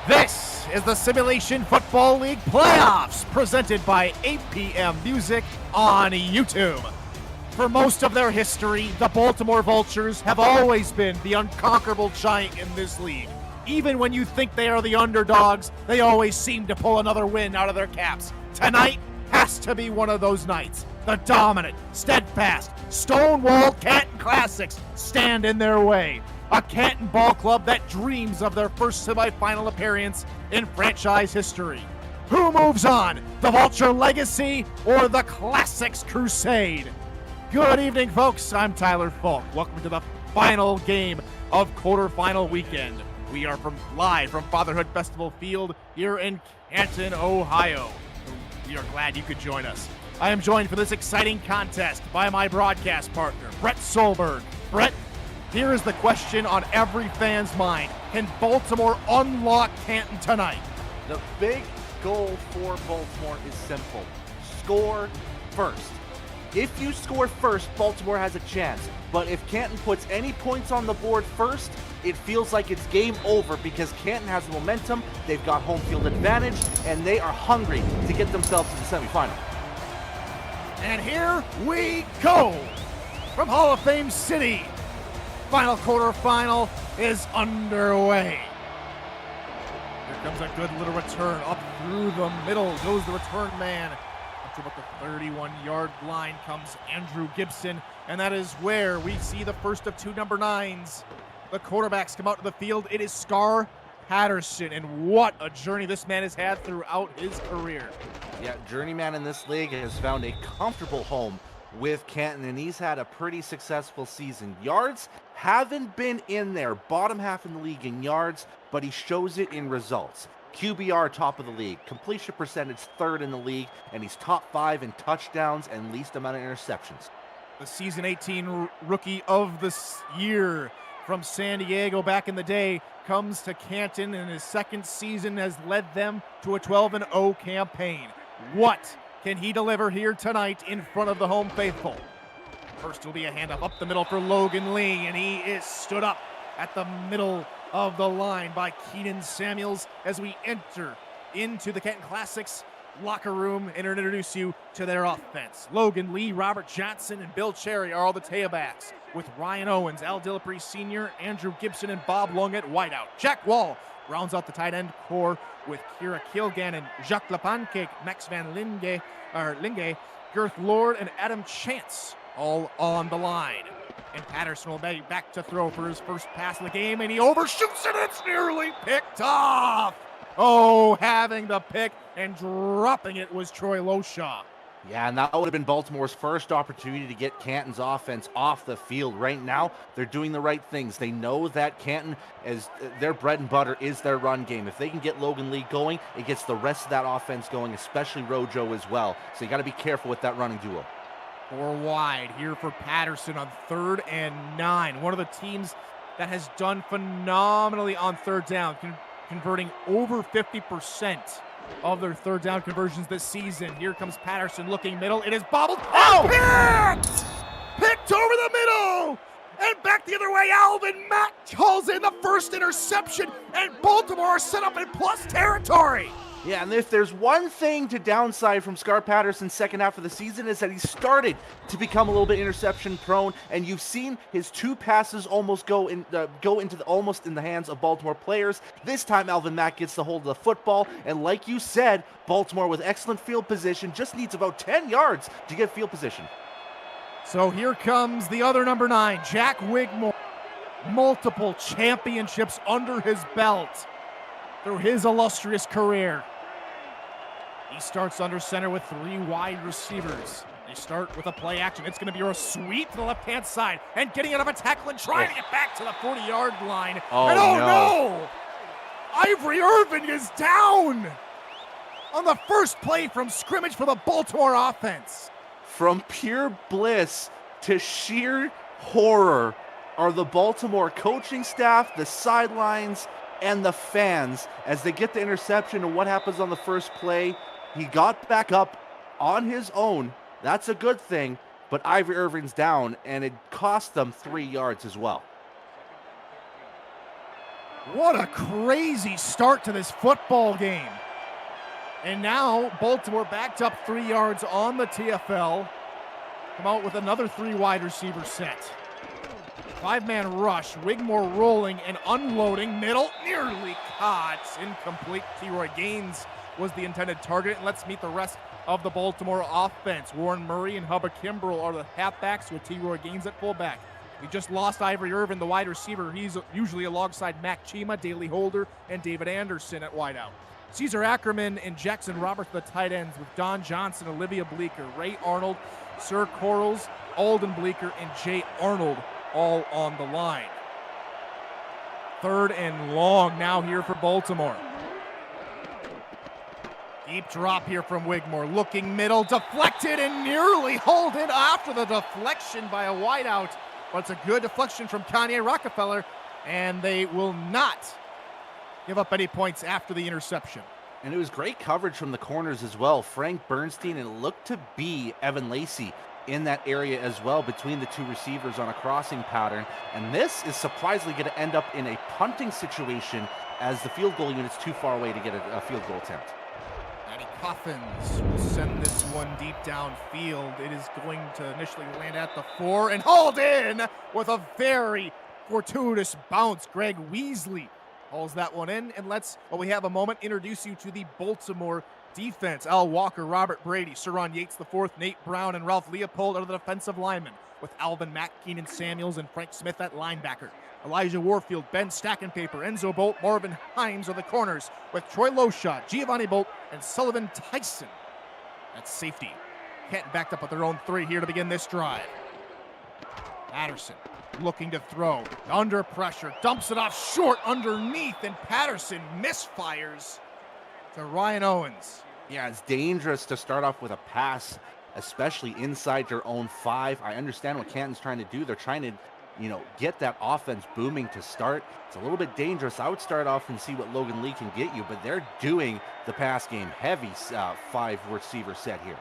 This is the Simulation Football League Playoffs, presented by 8 p.m. Music on YouTube. For most of their history, the Baltimore Vultures have always been the unconquerable giant in this league. Even when you think they are the underdogs, they always seem to pull another win out of their caps. Tonight has to be one of those nights. The dominant, steadfast, stonewall Canton Classics stand in their way. A Canton ball club that dreams of their first semifinal appearance in franchise history. Who moves on, the Vulture legacy or the Classics crusade? Good evening, folks. I'm Tyler Falk. Welcome to the final game of quarterfinal weekend. We are live from Fatherhood Festival Field here in Canton, Ohio. We are glad you could join us. I am joined for this exciting contest by my broadcast partner, Brett Solberg. Brett, here is the question on every fan's mind. Can Baltimore unlock Canton tonight? The big goal for Baltimore is simple. Score first. If you score first, Baltimore has a chance. But if Canton puts any points on the board first, it feels like it's game over because Canton has the momentum, they've got home field advantage, and they are hungry to get themselves to the semifinal. And here we go! From Hall of Fame City, final quarterfinal is underway. Here comes a good little return. Up through the middle goes the return man. Up to about the 31-yard line comes Andrew Gibson, and that is where we see the first of two number 9s. The quarterbacks come out to the field. It is Scar Patterson, and what a journey this man has had throughout his career. Yeah, journeyman in this league has found a comfortable home with Canton, and he's had a pretty successful season. Yards haven't been in there, bottom half in the league in yards, but he shows it in results. QBR top of the league, completion percentage 3rd in the league, and he's top 5 in touchdowns and least amount of interceptions. The season 18 rookie of the year from San Diego back in the day comes to Canton, and his second season has led them to a 12-0 campaign. What can he deliver here tonight in front of the home faithful? First will be a handoff up the middle for Logan Lee, and he is stood up at the middle of the line by Keenan Samuels as we enter into the Canton Classics locker room and introduce you to their offense. Logan Lee, Robert Johnson, and Bill Cherry are all the tailbacks, with Ryan Owens, Al Dillapre Sr., Andrew Gibson, and Bob Long at wideout. Jack Wall rounds out the tight end core with Kira Kilgannon, Jacques Lepancake, Max Van Linge, Girth Lord, and Adam Chance all on the line. And Patterson will be back to throw for his first pass of the game, and he overshoots it. It's nearly picked off. Oh, having the pick and dropping it was Troy Loshaw. Yeah, and that would have been Baltimore's first opportunity to get Canton's offense off the field. Right now, they're doing the right things. They know that Canton, is their bread and butter, is their run game. If they can get Logan Lee going, it gets the rest of that offense going, especially Rojo as well. So you got to be careful with that running duo. 4 wide here for Patterson on 3rd and 9. One of the teams that has done phenomenally on 3rd down, converting over 50% of their 3rd down conversions this season. Here comes Patterson looking middle. It is bobbled. Oh! Picked! Picked over the middle! And back the other way, Alvin Mack calls in the first interception, and Baltimore are set up in plus territory. Yeah, and if there's one thing to downside from Scar Patterson's second half of the season is that he started to become a little bit interception prone, and you've seen his 2 passes almost go into almost in the hands of Baltimore players. This time Alvin Mack gets the hold of the football, and like you said, Baltimore with excellent field position just needs about 10 yards to get field position. So here comes the other number 9, Jack Wigmore. Multiple championships under his belt through his illustrious career. He starts under center with 3 wide receivers. They start with a play action. It's going to be a sweep to the left-hand side and getting out of a tackle and trying to get back to the 40-yard line. Oh, and no! Ivory Irvin is down on the first play from scrimmage for the Baltimore offense. From pure bliss to sheer horror are the Baltimore coaching staff, the sidelines, and the fans as they get the interception. And what happens on the first play? He got back up on his own. That's a good thing, but Ivory Irvin's down, and it cost them 3 yards as well. What a crazy start to this football game. And now Baltimore backed up 3 yards on the TFL. Come out with another 3 wide receiver set. 5-man rush, Wigmore rolling and unloading, middle, nearly caught, incomplete. T-Roy Gaines was the intended target. And let's meet the rest of the Baltimore offense. Warren Murray and Hubba Kimbrell are the halfbacks with T-Roy Gaines at fullback. We just lost Ivory Irvin, the wide receiver. He's usually alongside Mac Chima, Daley Holder, and David Anderson at wideout. Caesar Ackerman and Jackson Roberts, the tight ends, with Don Johnson, Olivia Bleeker, Ray Arnold, Sir Corals, Alden Bleeker, and Jay Arnold all on the line. 3rd and long now here for Baltimore. Deep drop here from Wigmore, looking middle, deflected and nearly hauled in after the deflection by a wideout. But it's a good deflection from Kanye Rockefeller, and they will not give up any points after the interception. And it was great coverage from the corners as well. Frank Bernstein, and it looked to be Evan Lacey in that area as well between the 2 receivers on a crossing pattern. And this is surprisingly going to end up in a punting situation as the field goal unit's too far away to get a field goal attempt. Matty Coffins will send this one deep downfield. It is going to initially land at the 4 and hauled in with a very fortuitous bounce. Greg Weasley hauls that one in, and we have a moment, introduce you to the Baltimore defense. Al Walker, Robert Brady, Saron Yates IV, Nate Brown, and Ralph Leopold are the defensive linemen, with Alvin Mack, Keenan Samuels, and Frank Smith at linebacker. Elijah Warfield, Ben Stackenpaper, Enzo Bolt, Marvin Himes are the corners, with Troy Lowshot, Giovanni Bolt, and Sullivan Tyson at safety. Canton backed up with their own 3 here to begin this drive. Patterson looking to throw, under pressure, dumps it off short underneath, and Patterson misfires to Ryan Owens. Yeah, it's dangerous to start off with a pass, especially inside your own 5. I understand what Canton's trying to do. They're trying to, get that offense booming to start. It's a little bit dangerous. I would start off and see what Logan Lee can get you, but they're doing the pass game heavy 5 receiver set here.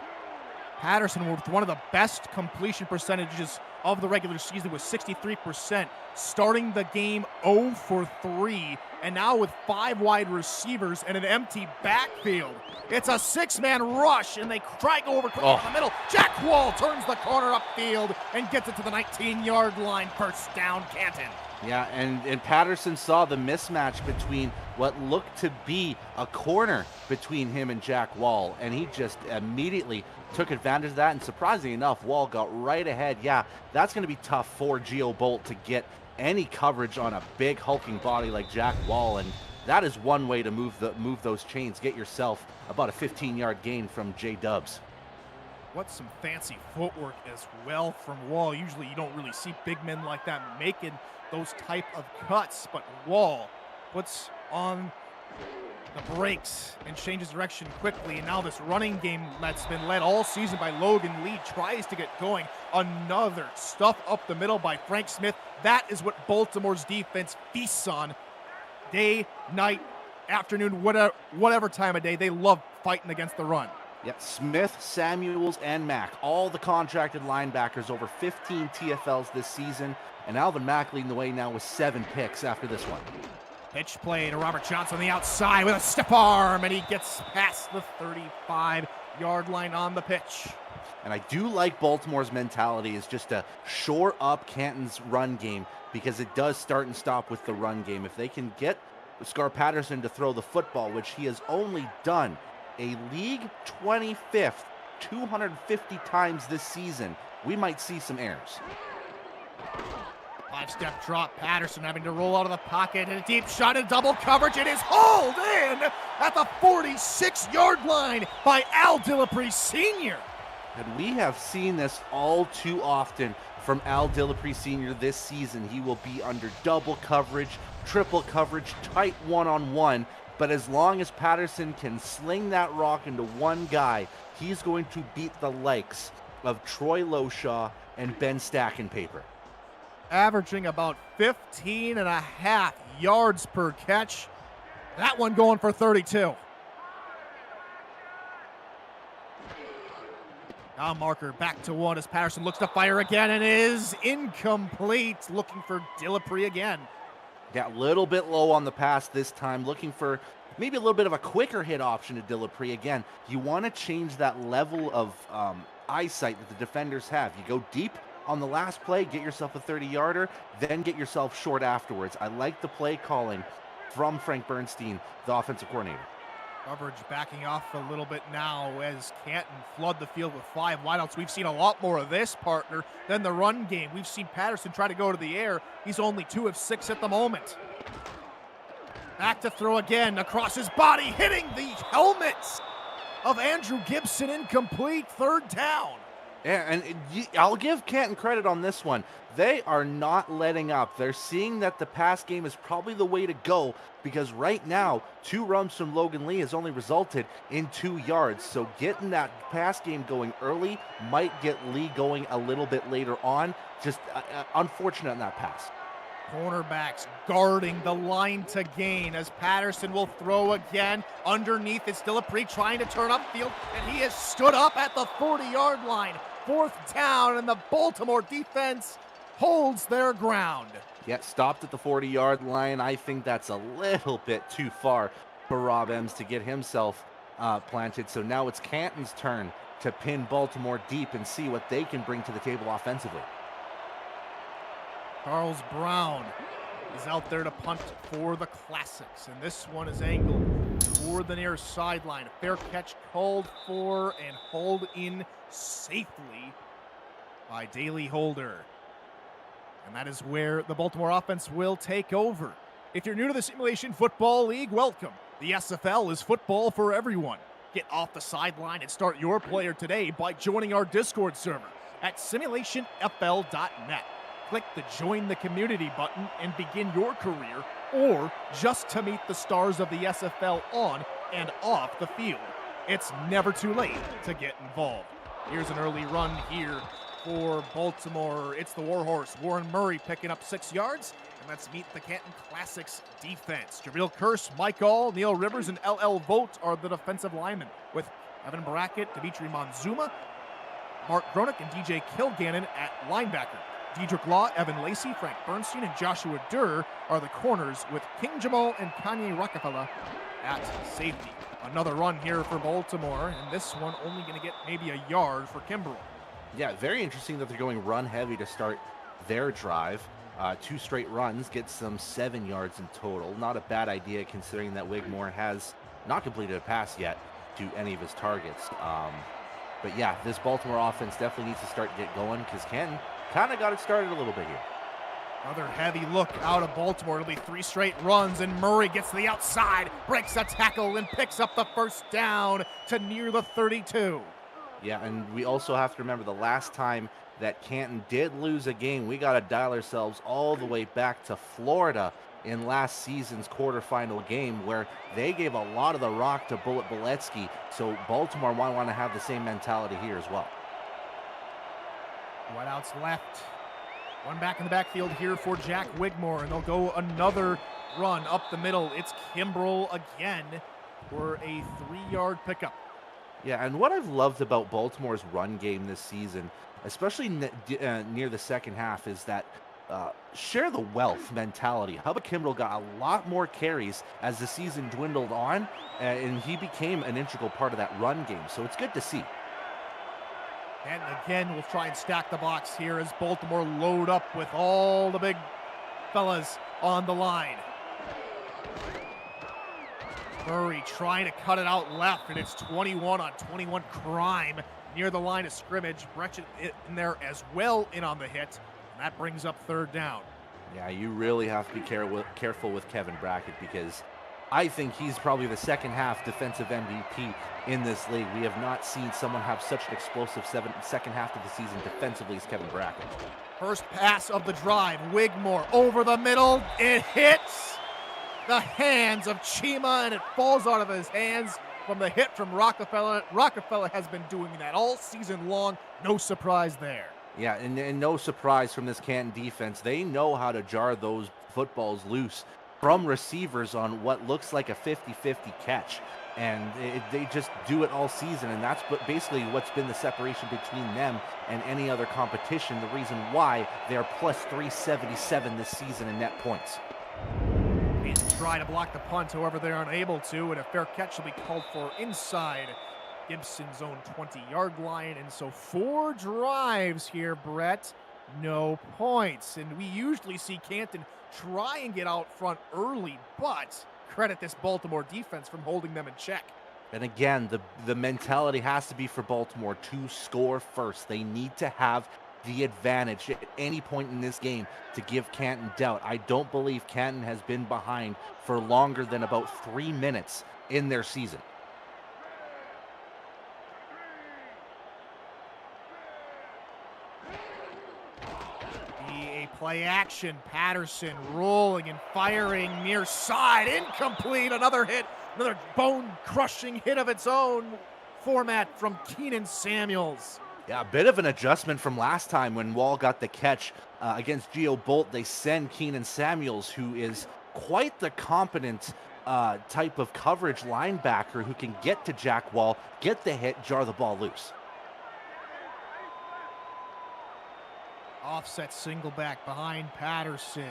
Patterson with one of the best completion percentages of the regular season with 63%, starting the game 0 for 3, and now with 5 wide receivers and an empty backfield. It's a 6-man rush, and they try to go over quickly in the middle. Jack Wall turns the corner upfield and gets it to the 19-yard line. First down, Canton. Yeah, and Patterson saw the mismatch between what looked to be a corner between him and Jack Wall, and he just immediately took advantage of that, and surprisingly enough, Wall got right ahead. Yeah, that's going to be tough for Geo Bolt to get any coverage on a big hulking body like Jack Wall, and that is one way to move those chains. Get yourself about a 15-yard gain from J-Dubs. What's some fancy footwork as well from Wall. Usually you don't really see big men like that making those type of cuts, but Wall puts on the brakes and changes direction quickly, and now this running game that's been led all season by Logan Lee tries to get going. Another stuff up the middle by Frank Smith. That is what Baltimore's defense feasts on. Day, night, afternoon, whatever time of day, they love fighting against the run. Yep, Smith, Samuels, and Mack, all the contracted linebackers, over 15 TFLs this season, and Alvin Mack leading the way now with 7 picks after this one. Pitch play to Robert Johnson on the outside with a stiff arm, and he gets past the 35-yard line on the pitch. And I do like Baltimore's mentality is just to shore up Canton's run game, because it does start and stop with the run game. If they can get Scar Patterson to throw the football, which he has only done a league 25th 250 times this season, we might see some errors. 5-step drop, Patterson having to roll out of the pocket, and a deep shot in double coverage. It is hauled in at the 46-yard line by Al Dillapre Sr. And we have seen this all too often from Al Dillapre Sr. this season. He will be under double coverage, triple coverage, tight one-on-one, but as long as Patterson can sling that rock into one guy, he's going to beat the likes of Troy Lowshaw and Ben Stackenpaper. Averaging about 15.5 yards per catch. That one going for 32. Now marker back to 1 as Patterson looks to fire again and is incomplete. Looking for Dillapre again. Yeah, a little bit low on the pass this time, looking for maybe a little bit of a quicker hit option to Dillapre. Again, you want to change that level of eyesight that the defenders have. You go deep on the last play, get yourself a 30-yarder, then get yourself short afterwards. I like the play calling from Frank Bernstein, the offensive coordinator. Coverage backing off a little bit now as Canton flood the field with 5 wideouts. We've seen a lot more of this, partner, than the run game. We've seen Patterson try to go to the air. He's only 2 of 6 at the moment. Back to throw again, across his body, hitting the helmets of Andrew Gibson, incomplete, 3rd down. Yeah, and I'll give Canton credit on this one. They are not letting up. They're seeing that the pass game is probably the way to go because right now, 2 runs from Logan Lee has only resulted in 2 yards. So getting that pass game going early might get Lee going a little bit later on. Just unfortunate in that pass. Cornerbacks guarding the line to gain as Patterson will throw again. Underneath, it's Dillapre trying to turn upfield, and he has stood up at the 40-yard line. 4th down, and the Baltimore defense holds their ground. Yeah, stopped at the 40-yard line. I think that's a little bit too far for Rob Ems to get himself planted. So now it's Canton's turn to pin Baltimore deep and see what they can bring to the table offensively. Charles Brown is out there to punt for the Classics, and this one is angled toward the near sideline. A fair catch called for and hauled in safely by Daly Holder. And that is where the Baltimore offense will take over. If you're new to the Simulation Football League, welcome. The SFL is football for everyone. Get off the sideline and start your player today by joining our Discord server at simulationfl.net. Click the Join the Community button and begin your career, or just to meet the stars of the SFL on and off the field. It's never too late to get involved. Here's an early run here for Baltimore. It's the Warhorse, Warren Murray, picking up 6 yards. And let's meet the Canton Classics defense. Jabril Curse, Mike All, Neil Rivers, and LL Vogt are the defensive linemen, with Evan Brackett, Dimitri Monzuma, Mark Gronick, and DJ Kilgannon at linebacker. Dedrick Law, Evan Lacey, Frank Bernstein, and Joshua Durr are the corners, with King Jamal and Kanye Rockefeller at safety. Another run here for Baltimore, and this one only going to get maybe a yard for Kimbrell. Yeah, very interesting that they're going run heavy to start their drive. 2 straight runs, gets them 7 yards in total. Not a bad idea considering that Wigmore has not completed a pass yet to any of his targets. But yeah, this Baltimore offense definitely needs to start to get going because Canton kind of got it started a little bit here. Another heavy look out of Baltimore. It'll be 3 straight runs, and Murray gets to the outside, breaks a tackle, and picks up the 1st down to near the 32. Yeah, and we also have to remember the last time that Canton did lose a game, we got to dial ourselves all the way back to Florida in last season's quarterfinal game where they gave a lot of the rock to Bullet Boletsky. So Baltimore might want to have the same mentality here as well. Wideouts left. One back in the backfield here for Jack Wigmore, and they'll go another run up the middle. It's Kimbrell again for a 3-yard pickup. Yeah, and what I've loved about Baltimore's run game this season, especially near the second half, is that share the wealth mentality. Hubba Kimbrell got a lot more carries as the season dwindled on, and he became an integral part of that run game. So it's good to see. And again, we'll try and stack the box here as Baltimore load up with all the big fellas on the line. Murray trying to cut it out left, and it's 21 on 21 crime near the line of scrimmage. Brechet in there as well in on the hit, and that brings up 3rd down. Yeah, you really have to be careful with Kevin Brackett because I think he's probably the second half defensive MVP in this league. We have not seen someone have such an explosive second half of the season defensively as Kevin Brackett. First pass of the drive, Wigmore over the middle. It hits the hands of Chima, and it falls out of his hands from the hit from Rockefeller. Rockefeller has been doing that all season long. No surprise there. Yeah, and no surprise from this Canton defense. They know how to jar those footballs loose from receivers on what looks like a 50-50 catch. And they just do it all season, and that's basically what's been the separation between them and any other competition, the reason why they're plus 377 this season in net points. try to block the punt. However, they're unable to, and a fair catch will be called for inside Gibson's own 20-yard line. And so 4 drives here, Brett, no points. And we usually see Canton try and get out front early, but credit this Baltimore defense from holding them in check. And again, the mentality has to be for Baltimore to score first. They need to have the advantage at any point in this game to give Canton doubt. I don't believe Canton has been behind for longer than about 3 minutes in their season. Play action, Patterson rolling and firing near side, incomplete, another hit, another bone-crushing hit of its own format from Keenan Samuels. Yeah, a bit of an adjustment from last time when Wall got the catch against Geo Bolt. They send Keenan Samuels, who is quite the competent type of coverage linebacker who can get to Jack Wall, get the hit, jar the ball loose. Offset single back behind Patterson.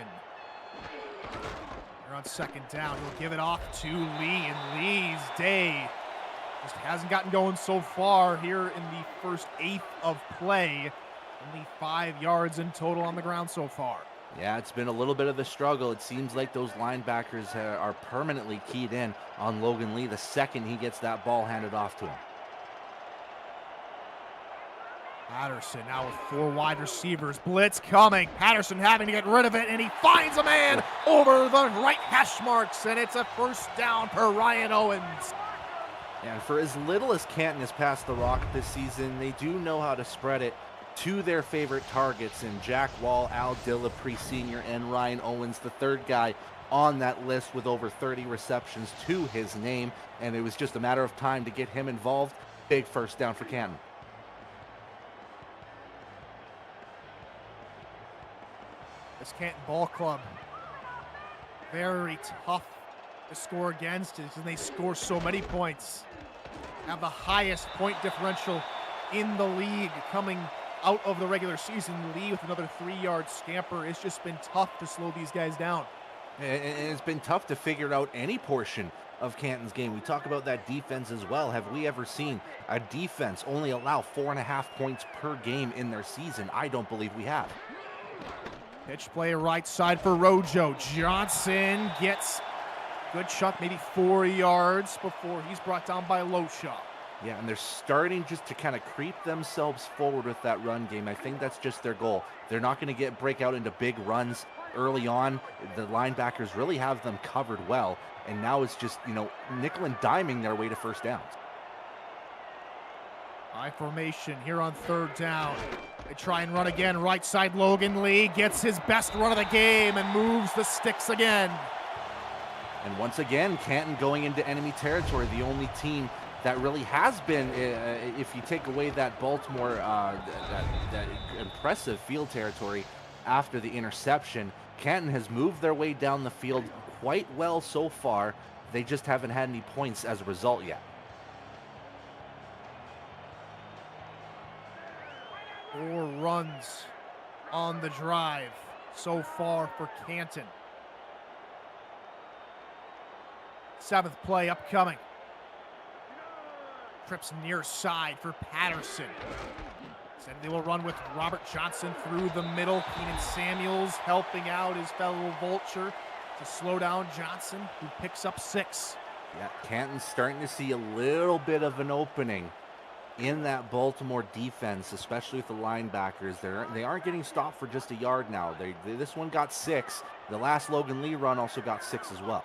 They're on second down. He'll give it off to Lee, and Lee's day just hasn't gotten going so far here in the first 1/8 of play. Only 5 yards in total on the ground so far. Yeah, it's been a little bit of a struggle. It seems like those linebackers are permanently keyed in on Logan Lee the second he gets that ball handed off to him. Patterson now with 4 wide receivers. Blitz coming. Patterson having to get rid of it, and he finds a man over the right hash marks, and it's a first down for Ryan Owens. And for as little as Canton has passed the rock this season, they do know how to spread it to their favorite targets in Jack Wall, Al Dillapre Sr., and Ryan Owens, the third guy on that list with over 30 receptions to his name. And it was just a matter of time to get him involved. Big first down for Canton. This Canton Ball Club, very tough to score against, and they score so many points. Have the highest point differential in the league coming out of the regular season. Lee with another 3-yard scamper. It's just been tough to slow these guys down. And it's been tough to figure out any portion of Canton's game. We talk about that defense as well. Have we ever seen a defense only allow 4.5 points per game in their season? I don't believe we have. Pitch play right side for Rojo. Johnson gets a good chunk, maybe 4 yards before he's brought down by Loshaw. Yeah, and they're starting just to kind of creep themselves forward with that run game. I think that's just their goal. They're not going to break out into big runs early on. The linebackers really have them covered well, and now it's just, nickel and diming their way to first downs. High formation here on third down. They try and run again. Right side, Logan Lee gets his best run of the game and moves the sticks again. And once again, Canton going into enemy territory, the only team that really has been, if you take away that Baltimore, that impressive field territory after the interception, Canton has moved their way down the field quite well so far. They just haven't had any points as a result yet. 4 runs on the drive so far for Canton. 7th play upcoming. Trips near side for Patterson. Said they will run with Robert Johnson through the middle. Keenan Samuels helping out his fellow Vulture to slow down Johnson, who picks up 6. Yeah, Canton's starting to see a little bit of an opening in that Baltimore defense, especially with the linebackers. They aren't getting stopped for just a yard now. This one got 6. The last Logan Lee run also got 6 as well.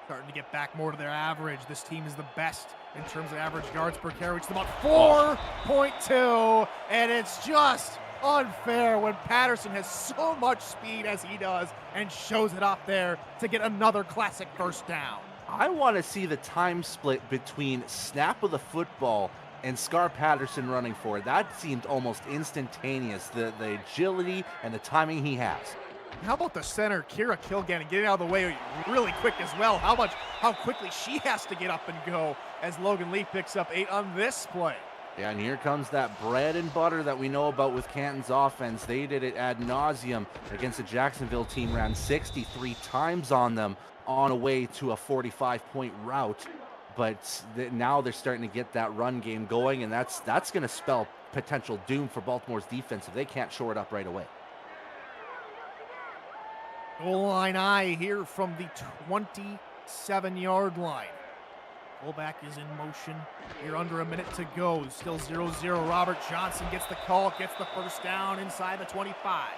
Starting to get back more to their average. This team is the best in terms of average yards per carry. It's about 4.2, and it's just unfair when Patterson has so much speed as he does and shows it up there to get another classic first down. I want to see the time split between snap of the football and Scar Patterson running forward. That seemed almost instantaneous, the agility and the timing he has. How about the center, Kira Kilgannon, getting out of the way really quick as well? How quickly she has to get up and go as Logan Lee picks up 8 on this play. Yeah, and here comes that bread and butter that we know about with Canton's offense. They did it ad nauseum against the Jacksonville team, ran 63 times on them on a way to a 45-point route. But now they're starting to get that run game going, and that's going to spell potential doom for Baltimore's defense if they can't shore it up right away. Goal line eye here from the 27-yard line. Fullback is in motion here, under a minute to go. Still 0-0. Robert Johnson gets the call, gets the first down inside the 25.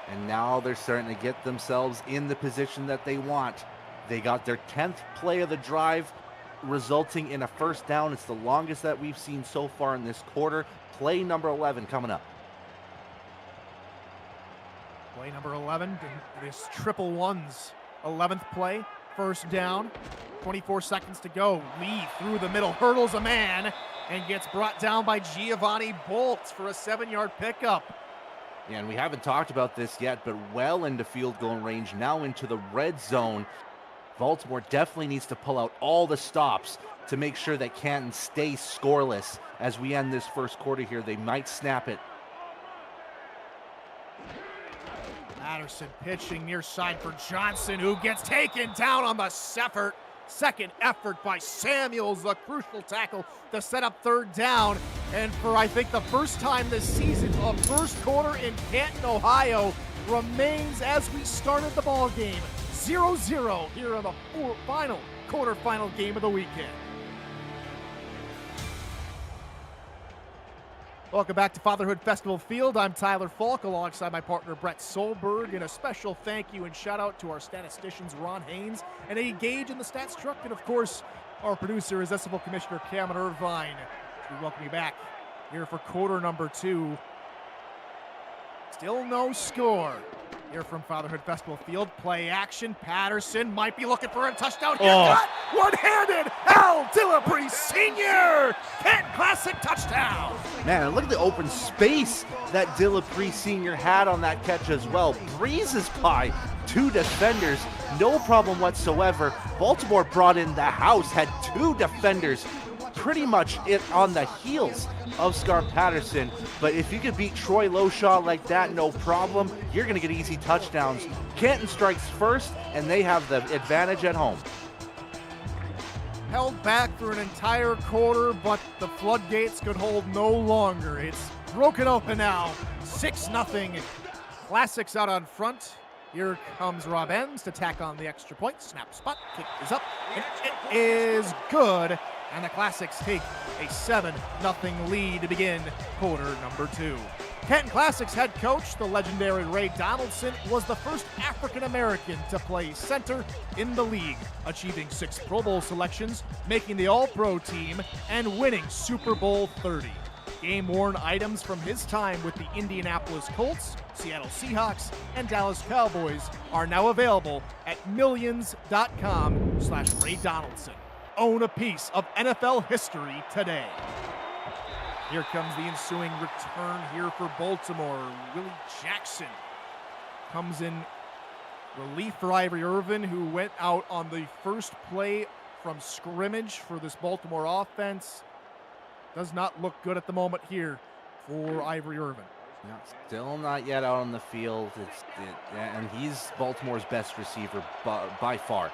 And now they're starting to get themselves in the position that they want. They got their 10th play of the drive, resulting in a first down. It's the longest that we've seen so far in this quarter. Play number 11 coming up. Play number 11, this triple ones. 11th play, first down, 24 seconds to go. Lee through the middle, hurdles a man, and gets brought down by Giovanni Bolts for a 7-yard pickup. Yeah, and we haven't talked about this yet, but well into field goal range, now into the red zone. Baltimore definitely needs to pull out all the stops to make sure that Canton stays scoreless as we end this first quarter here. They might snap it. Patterson pitching near side for Johnson, who gets taken down on the effort. Second effort by Samuels, the crucial tackle to set up third down. And for, I think, the first time this season, a first quarter in Canton, Ohio remains as we started the ball game. 0-0 here in the quarterfinal game of the weekend. Welcome back to Fatherhood Festival Field. I'm Tyler Falk alongside my partner Brett Solberg, and a special thank you and shout out to our statisticians Ron Haynes and Eddie Gage in the stats truck, and of course our producer is SFL Commissioner Cameron Irvine. We welcome you back here for quarter number 2. Still no score here from Fatherhood Festival Field. Play action. Patterson might be looking for a touchdown here. Got one-handed. Al Dillapre Sr. Canton Classic touchdown. Man, look at the open space that Dillapre Sr. had on that catch as well. Breezes by 2 defenders. No problem whatsoever. Baltimore brought in the house, had 2 defenders pretty much on the heels of Scar Patterson. But if you could beat Troy Lowshaw like that, no problem. You're going to get easy touchdowns. Canton strikes first, and they have the advantage at home. Held back for an entire quarter, but the floodgates could hold no longer. It's broken open now. 6-0. Classics out on front. Here comes Rob Enns to tack on the extra point. Snap spot. Kick is up. And it is good. And the Classics take a 7-0 lead to begin quarter number 2. Canton Classics head coach, the legendary Ray Donaldson, was the first African-American to play center in the league, achieving 6 Pro Bowl selections, making the All-Pro team, and winning Super Bowl 30. Game-worn items from his time with the Indianapolis Colts, Seattle Seahawks, and Dallas Cowboys are now available at millions.com/Ray Donaldson. Own a piece of NFL history today. Here comes the ensuing return here for Baltimore. Willie Jackson comes in relief for Ivory Irvin, who went out on the first play from scrimmage for this Baltimore offense. Does not look good at the moment here for Ivory Irvin. No, still not yet out on the field. And he's Baltimore's best receiver by far.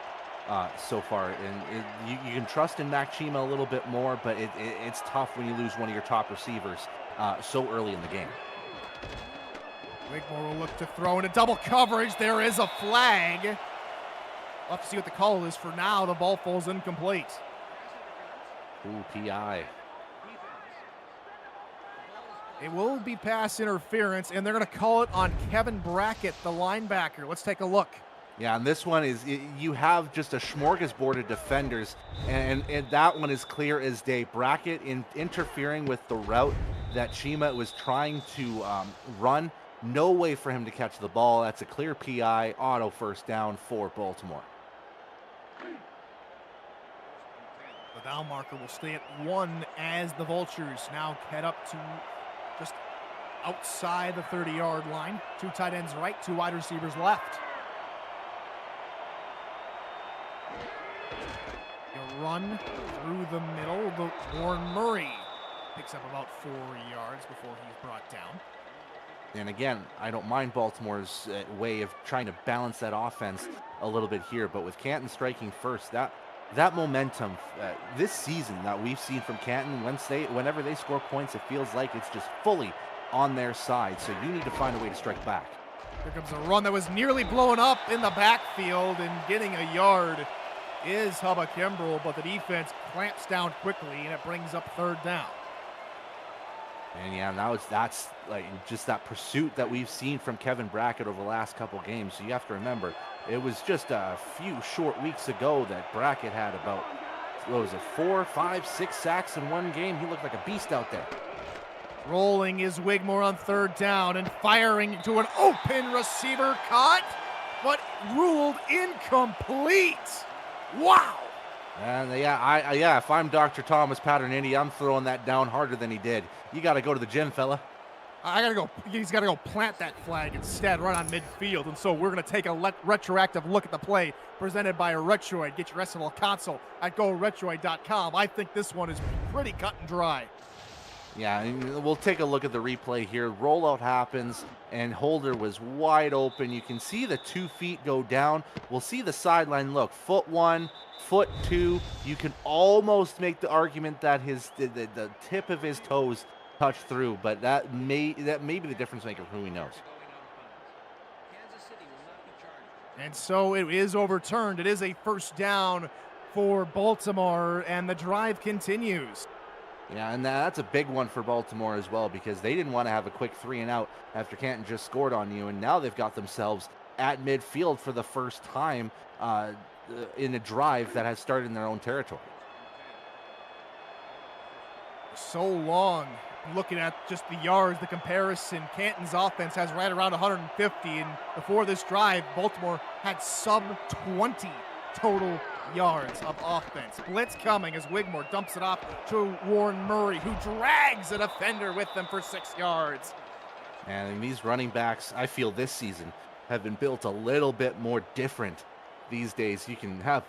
So far, and you can trust in Mac Chima a little bit more, but it's tough when you lose one of your top receivers so early in the game. Wigmore will look to throw into double coverage. There is a flag. We'll have to see what the call is. For now, the ball falls incomplete. Ooh, PI. It will be pass interference, and they're going to call it on Kevin Brackett, the linebacker. Let's take a look. Yeah, and this one is, you have just a smorgasbord of defenders, and that one is clear as day. Brackett interfering with the route that Chima was trying to run. No way for him to catch the ball. That's a clear PI, auto first down for Baltimore. The down marker will stay at 1 as the Vultures now head up to just outside the 30-yard line. 2 tight ends right, 2 wide receivers left. Run through the middle. Warren Murray picks up about 4 yards before he's brought down. And again, I don't mind Baltimore's way of trying to balance that offense a little bit here, but with Canton striking first, that momentum this season that we've seen from Canton, whenever they score points, it feels like it's just fully on their side. So you need to find a way to strike back. Here comes a run that was nearly blown up in the backfield, and getting a yard is Hubba Kimbrell, but the defense clamps down quickly, and it brings up 3rd down. And yeah, now that's like just that pursuit that we've seen from Kevin Brackett over the last couple games. So you have to remember, it was just a few short weeks ago that Brackett had about, what was it, 4, 5, 6 sacks in one game. He looked like a beast out there. Rolling is Wigmore on 3rd down and firing to an open receiver, caught, but ruled incomplete. Wow. And yeah, if I'm Dr. Thomas Paternini, I'm throwing that down harder than he did. You got to go to the gym, fella. He's got to go plant that flag instead, right on midfield. And so we're going to take a retroactive look at the play presented by Retroid. Get your SFL console at GoRetroid.com. I think this one is pretty cut and dry. Yeah, and we'll take a look at the replay here. Rollout happens, and Holder was wide open. You can see the 2 feet go down. We'll see the sideline look. Foot 1, foot 2. You can almost make the argument that the tip of his toes touched through, but that may be the difference maker. Who knows? And so it is overturned. It is a 1st down for Baltimore, and the drive continues. Yeah, and that's a big one for Baltimore as well, because they didn't want to have a quick 3 and out after Canton just scored on you, and now they've got themselves at midfield for the first time in a drive that has started in their own territory. So long, looking at just the yards, the comparison, Canton's offense has right around 150, and before this drive, Baltimore had sub 20 total yards of offense. Blitz coming as Wigmore dumps it off to Warren Murray, who drags a defender with them for 6 yards. And these running backs, I feel this season, have been built a little bit more different these days. You can have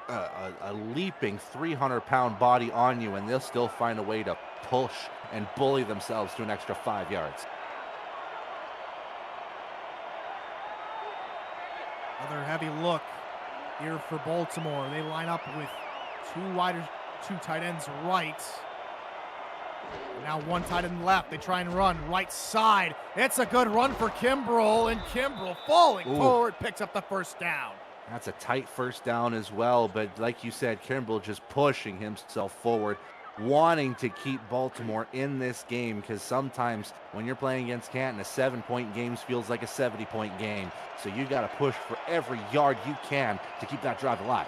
a leaping 300-pound body on you, and they'll still find a way to push and bully themselves to an extra 5 yards. Another heavy look here for Baltimore. They line up with 2 tight ends right. Now 1 tight end left. They try and run right side. It's a good run for Kimbrell, and Kimbrell falling forward picks up the 1st down. That's a tight 1st down as well, but like you said, Kimbrell just pushing himself forward, wanting to keep Baltimore in this game, because sometimes when you're playing against Canton, a 7-point game feels like a 70-point game. So you got to push for every yard you can to keep that drive alive.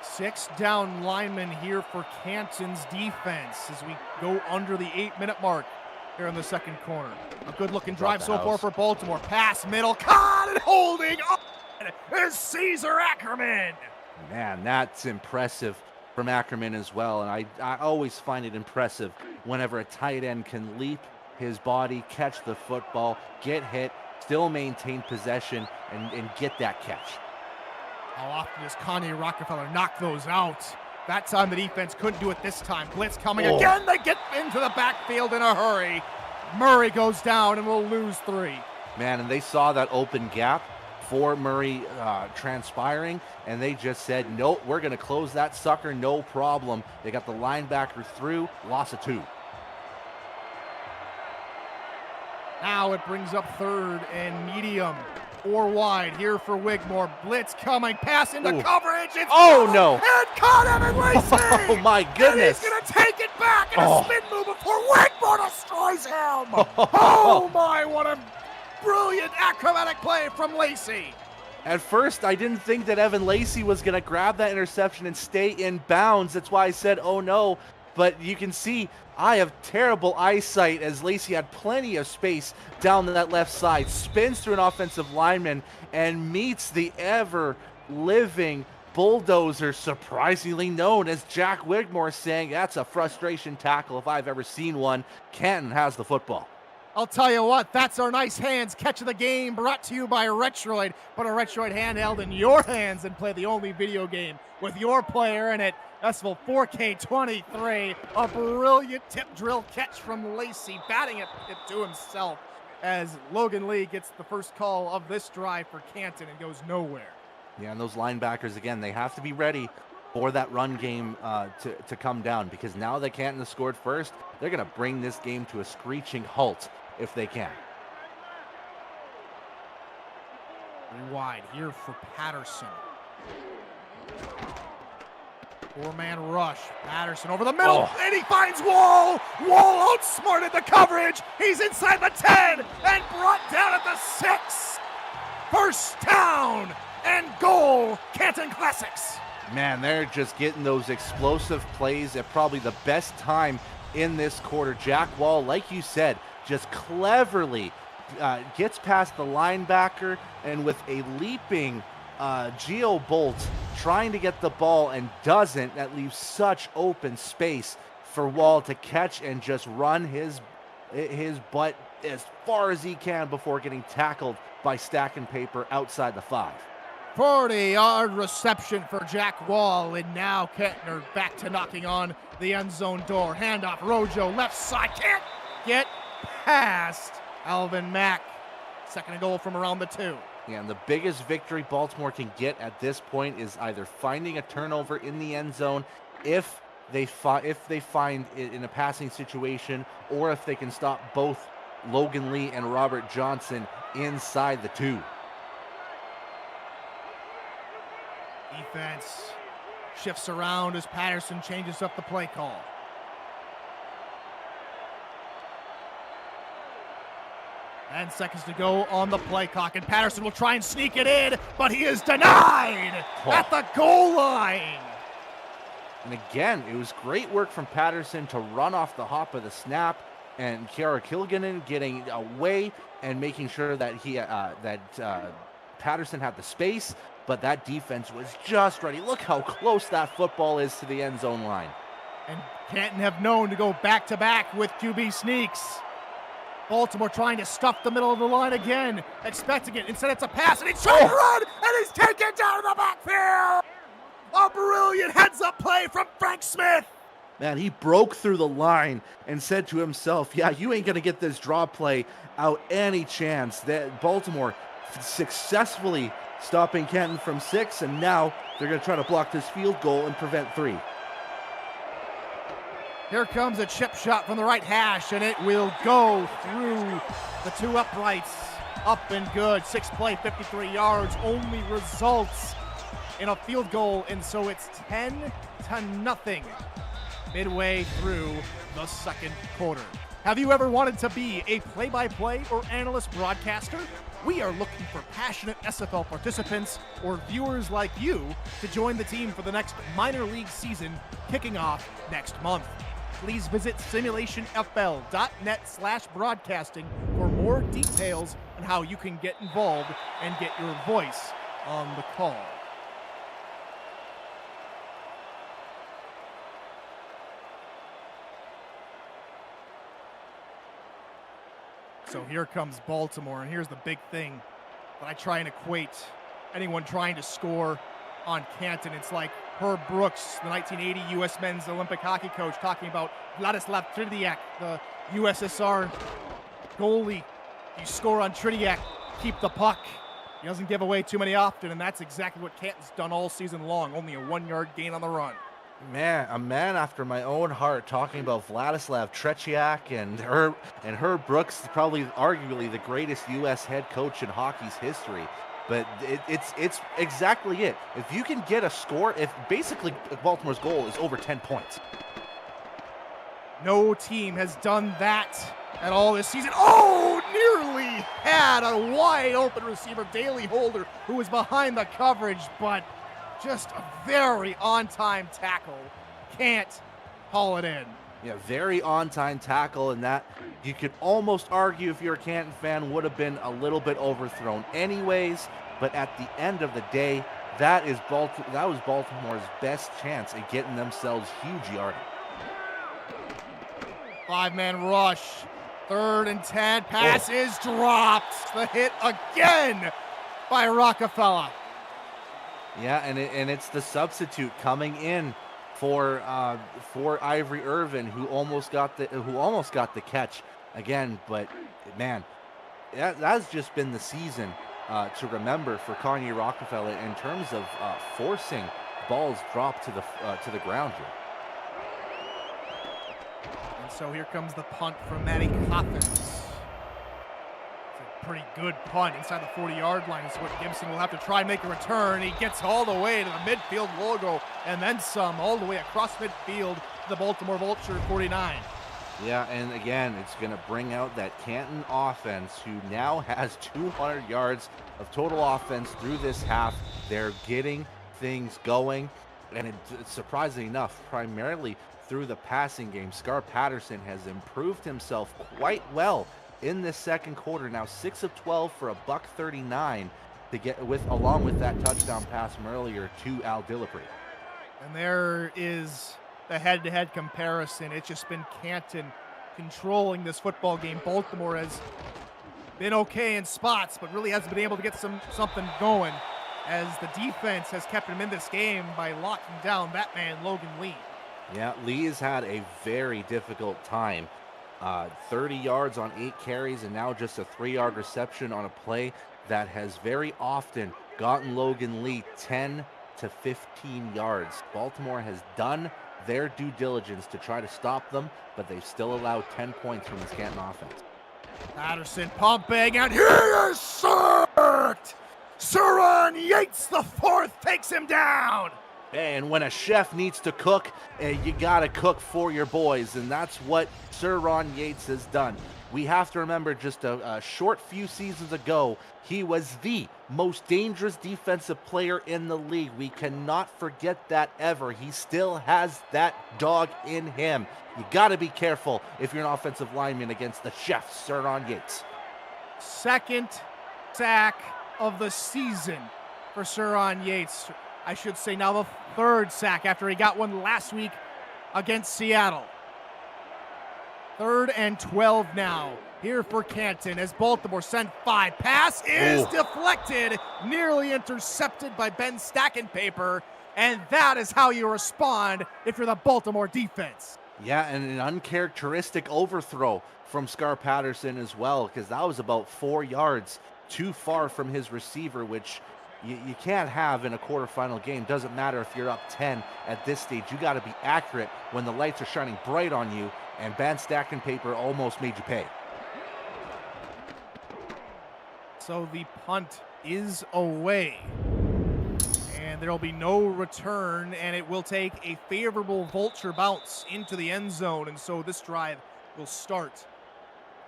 6 down linemen here for Canton's defense as we go under the 8-minute mark here in the 2nd quarter. A good-looking drive so far for Baltimore. Pass middle, caught and holding on is Caesar Ackerman. Man, that's impressive from Ackerman as well, and I always find it impressive whenever a tight end can leap his body, catch the football, get hit, still maintain possession, and get that catch. How often does Kanye Rockefeller knock those out? That time the defense couldn't do it this time. Blitz coming again. They get into the backfield in a hurry. Murray goes down and will lose 3. Man, and they saw that open gap for Murray transpiring, and they just said, nope, we're going to close that sucker, no problem. They got the linebacker through, loss of 2. Now it brings up 3rd and medium or wide here for Wigmore. Blitz coming, pass into coverage. It's no. And caught Evan Lacey. Oh, my goodness. And he's going to take it back in a spin move before Wigmore destroys him. Oh, my, what a brilliant acrobatic play from Lacey. At first, I didn't think that Evan Lacey was going to grab that interception and stay in bounds. That's why I said, oh, no. But you can see I have terrible eyesight as Lacey had plenty of space down that left side, spins through an offensive lineman, and meets the ever-living bulldozer, surprisingly known as Jack Wigmore, saying, that's a frustration tackle if I've ever seen one. Canton has the football. I'll tell you what, that's our nice hands catch of the game, brought to you by Retroid. Put a Retroid handheld in your hands and play the only video game with your player in it. SFL 4K23, a brilliant tip drill catch from Lacey, batting it to himself as Logan Lee gets the first call of this drive for Canton and goes nowhere. Yeah, and those linebackers, again, they have to be ready for that run game to come down, because now that Canton has scored first, they're going to bring this game to a screeching halt if they can. Wide here for Patterson. Four-man rush. Patterson over the middle, and he finds Wall. Wall outsmarted the coverage. He's inside the 10 and brought down at the 6. First down and goal, Canton Classics. Man, they're just getting those explosive plays at probably the best time in this quarter. Jack Wall, like you said, just cleverly gets past the linebacker, and with a leaping Geo Bolt trying to get the ball and doesn't, that leaves such open space for Wall to catch and just run his butt as far as he can before getting tackled by Stack and Paper outside the 5. 40-yard reception for Jack Wall, and now Kettner back to knocking on the end zone door. Handoff, Rojo, left side, can't get past Alvin Mack. Second and goal from around the 2. Yeah, and the biggest victory Baltimore can get at this point is either finding a turnover in the end zone if they find it in a passing situation, or if they can stop both Logan Lee and Robert Johnson inside the 2. Defense shifts around as Patterson changes up the play call. And seconds to go on the play clock, and Patterson will try and sneak it in, but he is denied at the goal line. And again, it was great work from Patterson to run off the hop of the snap, and Kiara Kilganon getting away and making sure that Patterson had the space, but that defense was just ready. Look how close that football is to the end zone line. And Canton have known to go back-to-back with QB sneaks. Baltimore trying to stuff the middle of the line again, expecting it. Instead, it's a pass, and he's trying to run, and he's taken down in the backfield. A brilliant heads-up play from Frank Smith. Man, he broke through the line and said to himself, yeah, you ain't going to get this draw play out any chance. That Baltimore successfully stopping Canton from 6, and now they're going to try to block this field goal and prevent 3. Here comes a chip shot from the right hash, and it will go through the 2 uprights. Up and good. 6 play, 53 yards, only results in a field goal, and so it's 10-0 midway through the second quarter. Have you ever wanted to be a play-by-play or analyst broadcaster? We are looking for passionate SFL participants or viewers like you to join the team for the next minor league season kicking off next month. Please visit simulationfl.net/broadcasting for more details on how you can get involved and get your voice on the call. So here comes Baltimore, and here's the big thing that I try and equate anyone trying to score on Canton. It's like Herb Brooks, the 1980 U.S. men's Olympic hockey coach, talking about Vladislav Tretiak, the USSR goalie. You score on Tretiak, keep the puck. He doesn't give away too many often, and that's exactly what Canton's done all season long, only a 1-yard gain on the run. Man, a man after my own heart, talking about Vladislav Tretiak and Herb Brooks, probably arguably the greatest U.S. head coach in hockey's history. But it's exactly it. If you can get a score, if basically Baltimore's goal is over 10 points. No team has done that at all this season. Oh, nearly had a wide open receiver, Daley Holder, who was behind the coverage, but just a very on-time tackle. Can't haul it in. Yeah, very on-time tackle, and that you could almost argue, if you're a Canton fan, would have been a little bit overthrown anyways. But at the end of the day, that was Baltimore's best chance at getting themselves huge yardage. 5-man rush. 3rd and 10. Pass is dropped. The hit again by Rockefeller. Yeah, and it's the substitute coming in for Ivory Irvin, who almost got the catch again. But man, that's just been the season to remember for Kanye Rockefeller in terms of forcing balls dropped to the ground here. And so here comes the punt from Matty Coffins. It's a pretty good punt inside the 40-yard line. Is what Gibson will have to try and make a return. He gets all the way to the midfield logo and then some, all the way across midfield to the Baltimore Vulture 49. Yeah, and again, it's going to bring out that Canton offense, who now has 200 yards of total offense through this half. They're getting things going, and it's surprisingly enough, primarily through the passing game. Scar Patterson has improved himself quite well in this second quarter. Now 6 of 12 for a $139 to get with, along with that touchdown pass from earlier to Al Dillapre. And there is the head-to-head comparison. It's just been Canton controlling this football game. Baltimore has been okay in spots, but really hasn't been able to get something going, as the defense has kept him in this game by locking down that man, Logan Lee. Yeah, Lee has had a very difficult time. 30 yards on 8 carries, and now just a 3-yard reception on a play that has very often gotten Logan Lee 10 to 15 yards. Baltimore has done their due diligence to try to stop them, but they've still allowed 10 points from this Canton offense. Patterson pumping, and he is sacked! Saron Yates, the 4th, takes him down! And when a chef needs to cook, you gotta cook for your boys, and that's what Sir Ron Yates has done. We have to remember, just a short few seasons ago, he was the most dangerous defensive player in the league. We cannot forget that ever. He still has that dog in him. You gotta be careful if you're an offensive lineman against the chef, Sir Ron Yates. 2nd sack of the season for Sir Ron Yates. I should say now the 3rd sack after he got one last week against Seattle. 3rd and 12 now here for Canton as Baltimore sent 5. Pass is deflected, nearly intercepted by Ben Stackenpaper, and that is how you respond if you're the Baltimore defense. Yeah, and an uncharacteristic overthrow from Scar Patterson as well, because that was about 4 yards too far from his receiver, which you can't have in a quarterfinal game. Doesn't matter if you're up 10 at this stage. You got to be accurate when the lights are shining bright on you, and Ben Stackenpaper almost made you pay. So the punt is away, and there will be no return, and it will take a favorable Vulture bounce into the end zone, and so this drive will start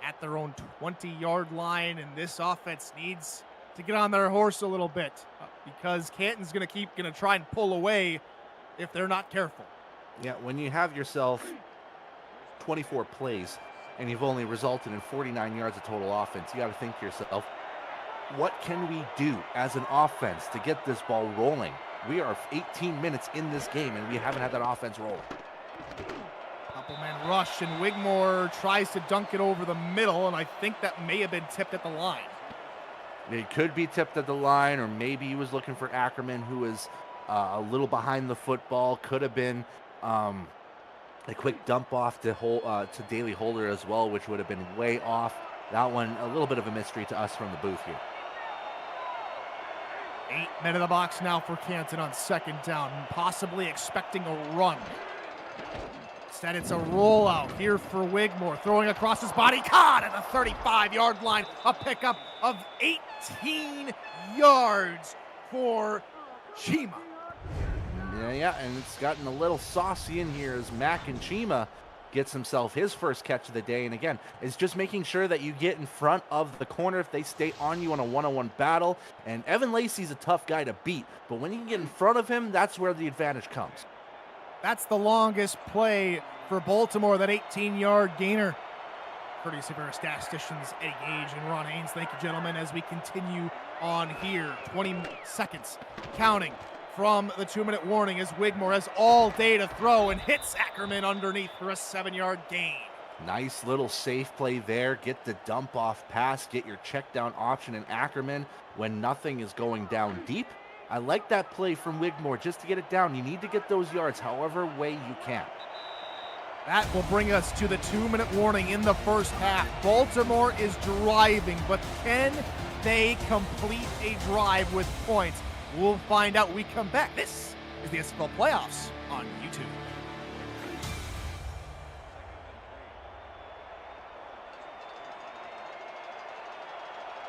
at their own 20-yard line, and this offense needs to get on their horse a little bit, because Canton's going to try and pull away if they're not careful. Yeah, when you have yourself 24 plays and you've only resulted in 49 yards of total offense, you got to think to yourself, what can we do as an offense to get this ball rolling? We are 18 minutes in this game and we haven't had that offense rolling. Couple-man rush, and Wigmore tries to dunk it over the middle, and I think that may have been tipped at the line. It could be tipped at the line, or maybe he was looking for Ackerman, who is a little behind the football. Could have been a quick dump off to Daley Holder as well, which would have been way off. That one, a little bit of a mystery to us from the booth here. 8 men in the box now for Canton on 2nd down, possibly expecting a run. Instead, it's a rollout here for Wigmore, throwing across his body, caught at the 35-yard line, a pickup of 18 yards for Chima. Yeah, and it's gotten a little saucy in here as Mac and Chima gets himself his first catch of the day. And again, it's just making sure that you get in front of the corner if they stay on you on a one-on-one battle. And Evan Lacey's a tough guy to beat, but when you can get in front of him, that's where the advantage comes. That's the longest play for Baltimore, that 18-yard gainer. Courtesy of our statisticians, Eddie Gage and Ron Haynes. Thank you, gentlemen, as we continue on here. 20 seconds counting from the 2-minute warning as Wigmore has all day to throw and hits Ackerman underneath for a 7-yard gain. Nice little safe play there. Get the dump off pass, get your check down option in Ackerman when nothing is going down deep. I like that play from Wigmore just to get it down. You need to get those yards however way you can. That will bring us to the 2-minute warning in the first half. Baltimore is driving, but can they complete a drive with points? We'll find out when we come back. This is the SFL Playoffs on YouTube.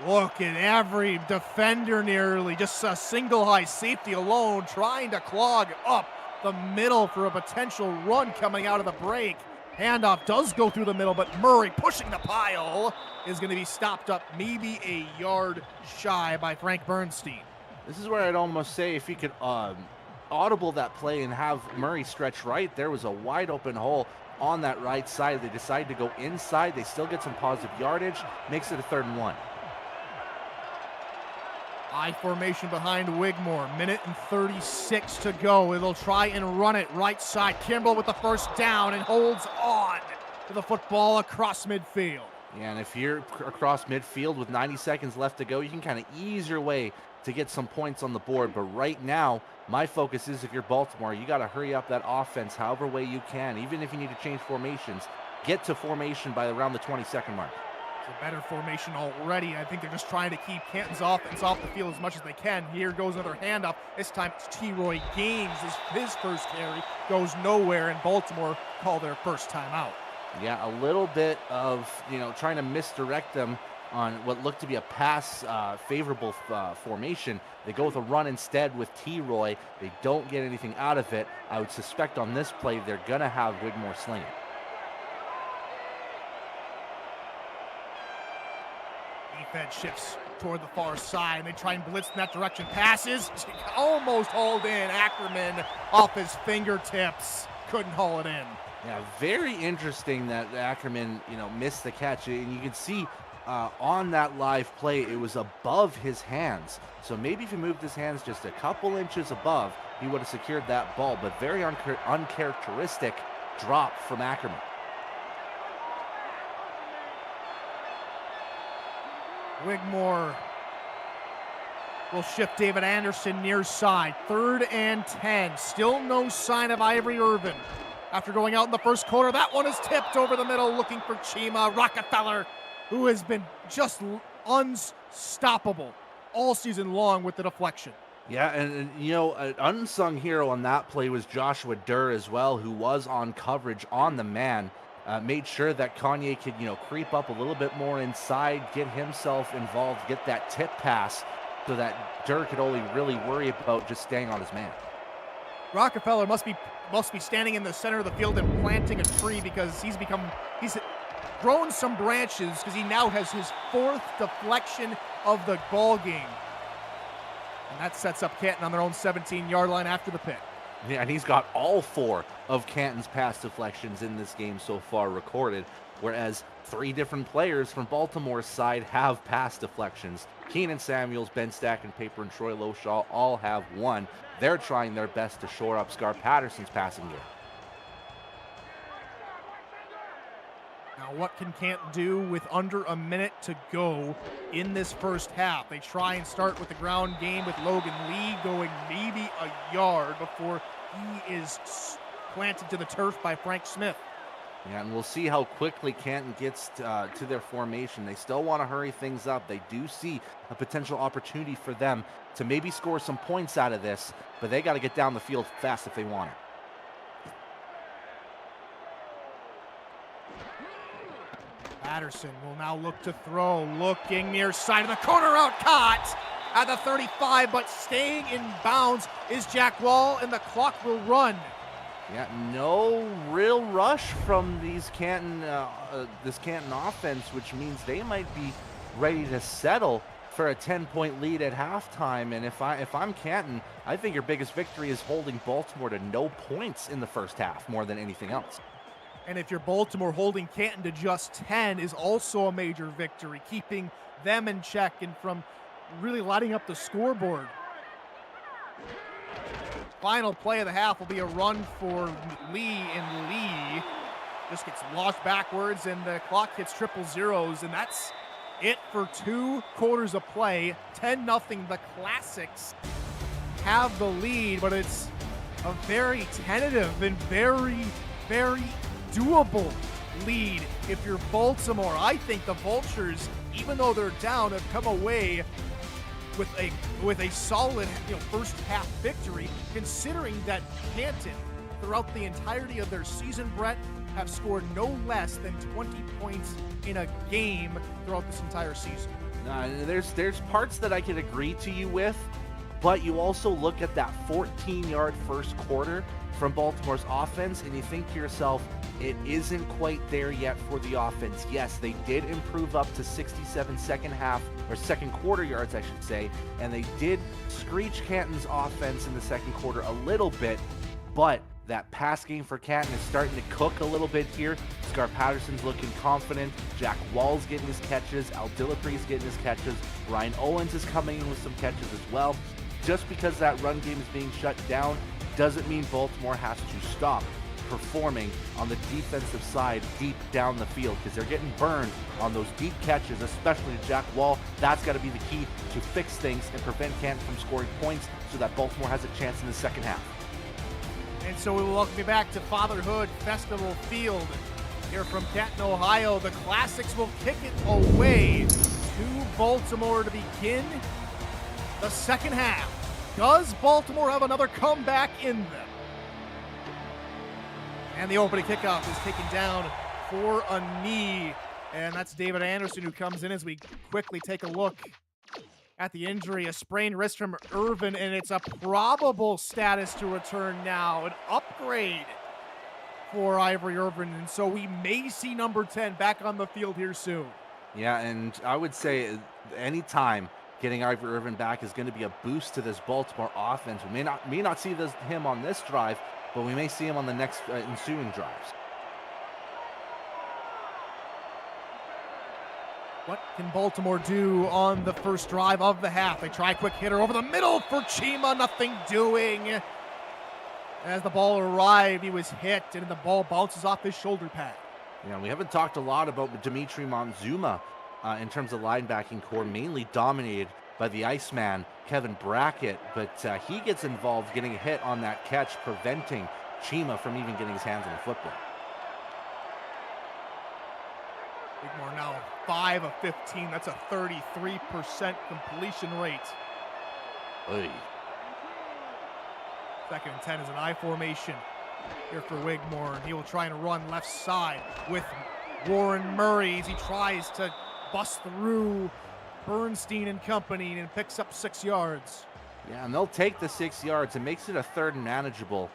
Look at every defender nearly, just a single high safety alone, trying to clog up the middle for a potential run coming out of the break. Handoff does go through the middle, but Murray pushing the pile is going to be stopped up maybe a yard shy by Frank Bernstein. This is where I'd almost say if you could audible that play and have Murray stretch right, there was a wide open hole on that right side. They decide to go inside. They still get some positive yardage, makes it a 3rd and 1. I formation behind Wigmore. Minute and 36 to go. It'll try and run it right side. Kimball with the first down and holds on to the football across midfield. Yeah, and if you're across midfield with 90 seconds left to go, you can kind of ease your way to get some points on the board. But right now, my focus is if you're Baltimore, you got to hurry up that offense however way you can. Even if you need to change formations, get to formation by around the 20-second mark. A better formation already. I think they're just trying to keep Canton's offense off the field as much as they can. Here goes another handoff. This time it's T-Roy Gaines. His first carry goes nowhere, and Baltimore call their first timeout. Yeah, a little bit of, trying to misdirect them on what looked to be a pass favorable formation. They go with a run instead with T-Roy. They don't get anything out of it. I would suspect on this play they're going to have Wigmore sling it. Defense shifts toward the far side, and they try and blitz in that direction. Passes, almost hauled in. Ackerman off his fingertips, couldn't haul it in. Yeah, very interesting that Ackerman, missed the catch. And you can see on that live play, it was above his hands. So maybe if he moved his hands just a couple inches above, he would have secured that ball. But very uncharacteristic drop from Ackerman. Wigmore will shift David Anderson near side. 3rd and 10. Still no sign of Ivory Irvin. After going out in the first quarter, that one is tipped over the middle looking for Chima Rockefeller, who has been just unstoppable all season long with the deflection. Yeah, and an unsung hero on that play was Joshua Durr as well, who was on coverage on the man. Made sure that Kanye could, creep up a little bit more inside, get himself involved, get that tip pass so that Durr could only really worry about just staying on his man. Rockefeller must be standing in the center of the field and planting a tree because he's grown some branches because he now has his 4th deflection of the ball game. And that sets up Canton on their own 17-yard line after the pick. Yeah, and he's got all 4 of Canton's pass deflections in this game so far recorded, whereas 3 different players from Baltimore's side have pass deflections. Keenan Samuels, Ben Stack, and Paper and Troy Loshaw all have 1. They're trying their best to shore up Scar Patterson's passing game. Now, what can Canton do with under a minute to go in this first half? They try and start with the ground game with Logan Lee going maybe a yard before he is planted to the turf by Frank Smith. Yeah, and we'll see how quickly Canton gets to their formation. They still want to hurry things up. They do see a potential opportunity for them to maybe score some points out of this, but they got to get down the field fast if they want it. Patterson will now look to throw, looking near side of the corner, out caught at the 35, but staying in bounds is Jack Wall, and the clock will run. Yeah, no real rush from these Canton, this Canton offense, which means they might be ready to settle for a 10-point lead at halftime. And if I'm Canton, I think your biggest victory is holding Baltimore to no points in the first half more than anything else. And if you're Baltimore, holding Canton to just 10 is also a major victory, keeping them in check and from really lighting up the scoreboard. Final play of the half will be a run for Lee, and Lee just gets launched backwards, and the clock hits triple zeros, and that's it for 2 quarters of play. 10-0. The Classics have the lead, but it's a very tentative and very, very doable lead if you're Baltimore. I think the Vultures, even though they're down, have come away with a solid, first half victory, considering that Canton, throughout the entirety of their season, Brett, have scored no less than 20 points in a game throughout this entire season. There's parts that I can agree to you with, but you also look at that 14-yard first quarter from Baltimore's offense, and you think to yourself, it isn't quite there yet for the offense. Yes, they did improve up to 67 second quarter yards, I should say, and they did screech Canton's offense in the second quarter a little bit, but that pass game for Canton is starting to cook a little bit here. Scar Patterson's looking confident. Jack Wall's getting his catches. Al Dillapree's getting his catches. Ryan Owens is coming in with some catches as well. Just because that run game is being shut down doesn't mean Baltimore has to stop performing on the defensive side deep down the field, because they're getting burned on those deep catches, especially to Jack Wall. That's got to be the key to fix things and prevent Canton from scoring points so that Baltimore has a chance in the second half. And so we will welcome you back to Fatherhood Festival Field here from Canton, Ohio. The Classics will kick it away to Baltimore to begin the second half. Does Baltimore have another comeback in them? And the opening kickoff is taken down for a knee. And that's David Anderson who comes in as we quickly take a look at the injury. A sprained wrist from Irvin, and it's a probable status to return now. An upgrade for Ivory Irvin, and so we may see number 10 back on the field here soon. Yeah, and I would say anytime getting Ivory Irvin back is going to be a boost to this Baltimore offense. We may not see him on this drive, but we may see him on the next ensuing drives. What can Baltimore do on the first drive of the half? They try a quick hitter over the middle for Chima, nothing doing. As the ball arrived, he was hit, and the ball bounces off his shoulder pad. Yeah, we haven't talked a lot about Dimitri Monzuma in terms of linebacking core, mainly dominated by the Iceman, Kevin Brackett, but he gets involved getting a hit on that catch, preventing Chima from even getting his hands on the football. Wigmore now 5 of 15. That's a 33% completion rate. Oy. Second and 10 is an I formation here for Wigmore, and he will try and run left side with Warren Murray as he tries to bust through Bernstein and company and picks up 6 yards. Yeah, and they'll take the 6 yards. It makes it a third and manageable,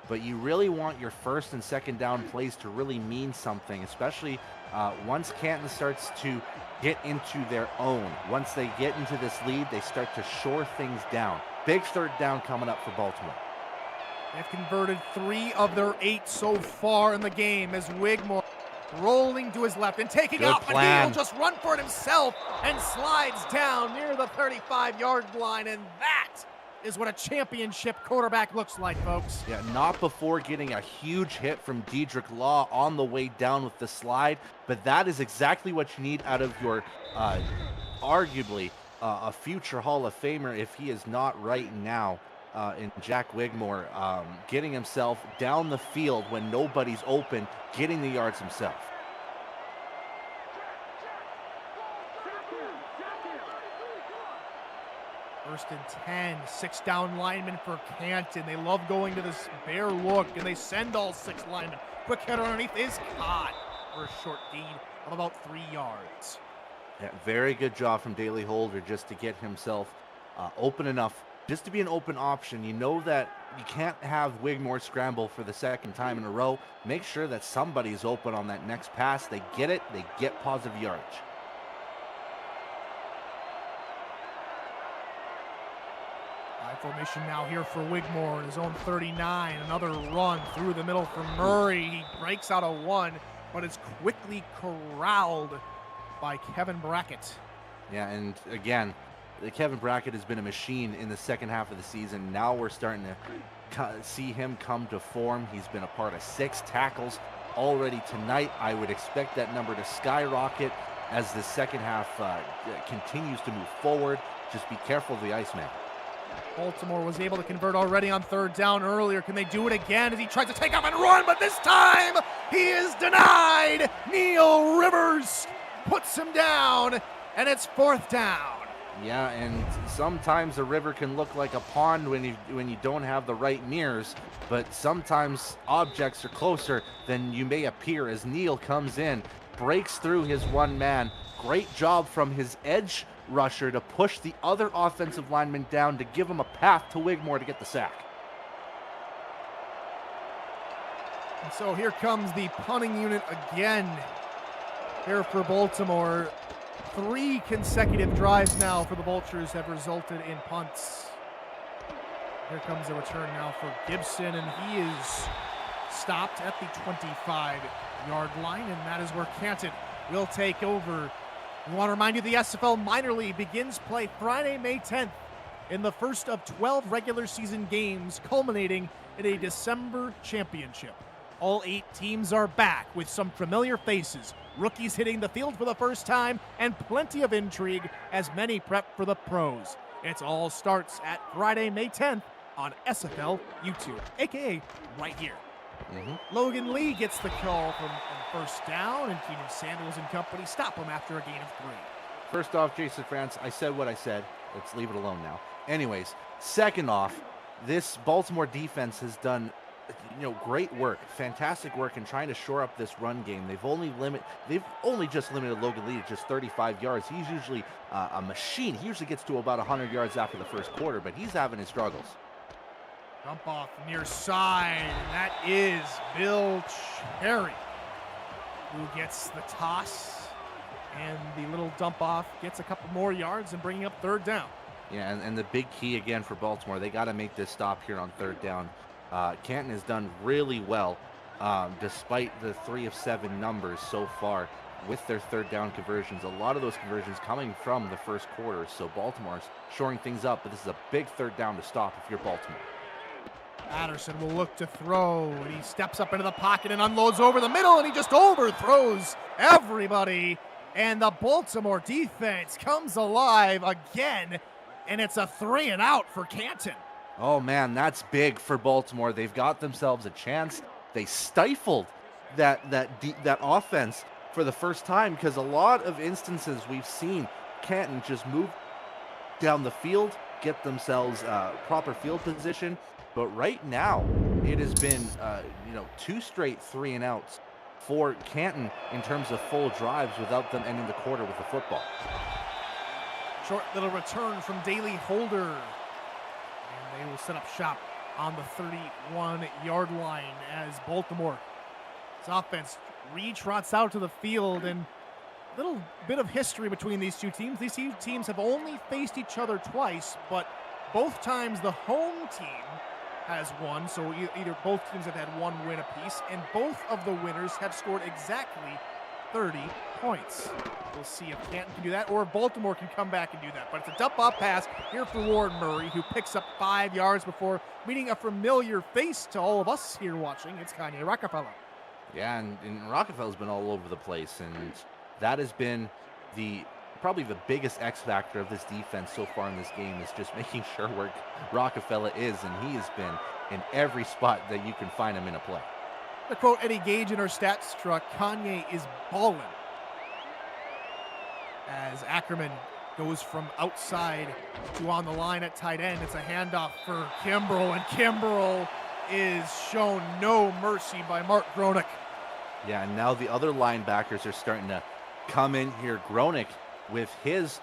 but you really want your first and second down plays to really mean something, especially once Canton starts to get into their own. Once they get into this lead, they start to shore things down. Big third down coming up for Baltimore. They've converted 3 of their 8 so far in the game as Wigmore rolling to his left and taking Good off, plan. and he'll just run for it himself and slides down near the 35-yard line, and that is what a championship quarterback looks like, folks. Yeah, not before getting a huge hit from Dedrick Law on the way down with the slide, but that is exactly what you need out of your arguably a future Hall of Famer, if he is not right now, in Jack Wigmore, getting himself down the field when nobody's open, getting the yards himself. First and 10, 6 down linemen for Canton. They love going to this bear look, and they send all 6 linemen. Quick header underneath is caught for a short gain of about 3 yards. Yeah, very good job from Daly Holder just to get himself open enough, just to be an open option. You know that you can't have Wigmore scramble for the second time in a row. Make sure that somebody's open on that next pass. They get it, they get positive yardage. Formation now here for Wigmore in his own 39. Another run through the middle for Murray. He breaks out a 1, but is quickly corralled by Kevin Brackett. Yeah, and again, Kevin Brackett has been a machine in the second half of the season. Now we're starting to see him come to form. He's been a part of 6 tackles already tonight. I would expect that number to skyrocket as the second half continues to move forward. Just be careful of the Iceman. Baltimore was able to convert already on third down earlier. Can they do it again as he tries to take off and run, but this time he is denied. Neil Rivers puts him down, and it's fourth down. Yeah, and sometimes a river can look like a pond when you don't have the right mirrors, but sometimes objects are closer than you may appear as Neil comes in, breaks through his one man. Great job from his edge rusher to push the other offensive lineman down to give him a path to Wigmore to get the sack. And so here comes the punting unit again here for Baltimore. 3 consecutive drives now for the Vultures have resulted in punts. Here comes the return now for Gibson, and he is stopped at the 25-yard line, and that is where Canton will take over. We want to remind you the SFL Minor League begins play Friday, May 10th in the first of 12 regular season games, culminating in a December championship. All 8 teams are back with some familiar faces, rookies hitting the field for the first time, and plenty of intrigue as many prep for the pros. It all starts at Friday, May 10th on SFL YouTube, aka right here. Logan Lee gets the call from first down, and Keenan Sanders and company stop him after a gain of 3. First off, Jason France, I said what I said. Let's leave it alone now. Anyways, second off, this Baltimore defense has done great work, fantastic work in trying to shore up this run game. They've only just limited Logan Lee to just 35 yards. He's usually a machine. He usually gets to about 100 yards after the first quarter, but he's having his struggles. Dump off near side, and that is Bill Cherry who gets the toss, and the little dump off gets a couple more yards and bringing up third down. Yeah, and the big key again for Baltimore, they got to make this stop here on third down. Canton has done really well despite the 3 of 7 numbers so far with their third down conversions. A lot of those conversions coming from the first quarter, so Baltimore's shoring things up, but this is a big third down to stop if you're Baltimore. Patterson will look to throw, and he steps up into the pocket and unloads over the middle, and he just overthrows everybody. And the Baltimore defense comes alive again, and it's a 3 and out for Canton. Oh man, that's big for Baltimore. They've got themselves a chance. They stifled that offense for the first time, because a lot of instances we've seen Canton just move down the field, get themselves proper field position. But right now, it has been 2 straight 3 and outs for Canton in terms of full drives without them ending the quarter with the football. Short little return from Daley Holder, and they will set up shop on the 31-yard line as Baltimore's offense retrots out to the field. And a little bit of history between these two teams. These two teams have only faced each other twice, but both times the home team has won, so either both teams have had 1 win apiece, and both of the winners have scored exactly 30 points. We'll see if Canton can do that, or if Baltimore can come back and do that. But it's a dump-off pass here for Ward Murray, who picks up 5 yards before meeting a familiar face to all of us here watching. It's Kanye Rockefeller. Yeah, and Rockefeller's been all over the place, and that has been probably the biggest X factor of this defense so far in this game, is just making sure where Rockefeller is, and he has been in every spot that you can find him in a play. To quote Eddie Gage in our stats truck, Kanye is ballin'. As Ackerman goes from outside to on the line at tight end, it's a handoff for Kimbrell, and Kimbrell is shown no mercy by Mark Gronick. Yeah, and now the other linebackers are starting to come in here. Gronick with his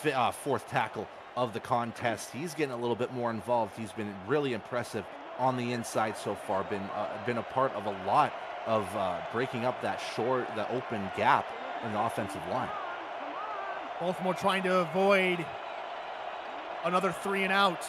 4th tackle of the contest. He's getting a little bit more involved. He's been really impressive on the inside so far. Been a part of a lot of breaking up that open gap in the offensive line. Baltimore trying to avoid another 3 and out.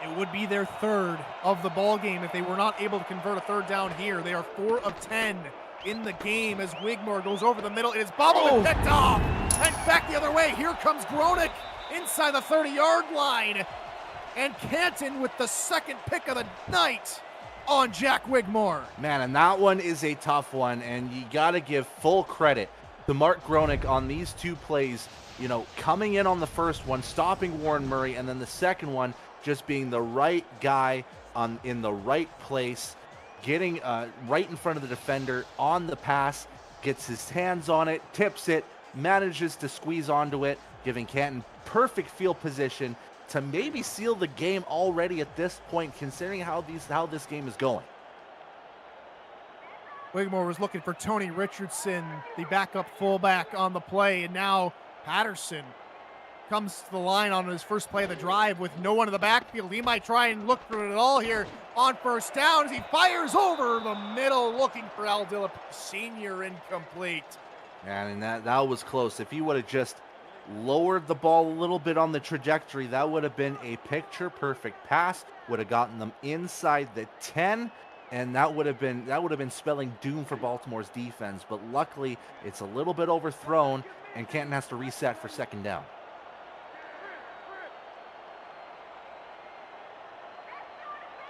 It would be their 3rd of the ball game if they were not able to convert a 3rd down here. They are 4 of 10 in the game as Wigmore goes over the middle. It is bobbled and picked off, and back the other way. Here comes Gronick inside the 30-yard line, and Canton with the 2nd pick of the night on Jack Wigmore. Man, and that one is a tough one, and you got to give full credit to Mark Gronick on these two plays, you know, coming in on the first one, stopping Warren Murray, and then the second one just being the right guy in the right place, getting right in front of the defender on the pass, gets his hands on it, tips it, manages to squeeze onto it, giving Canton perfect field position to maybe seal the game already at this point, considering how this game is going. Wigmore was looking for Tony Richardson, the backup fullback, on the play, and now Patterson comes to the line on his first play of the drive with no one in the backfield. He might try and look for it all here on first down as he fires over the middle, looking for Al Dillip, senior, incomplete. And that was close. If he would have just lowered the ball a little bit on the trajectory, that would have been a picture-perfect pass, would have gotten them inside the 10, and that would have been spelling doom for Baltimore's defense. But luckily, it's a little bit overthrown, and Canton has to reset for second down.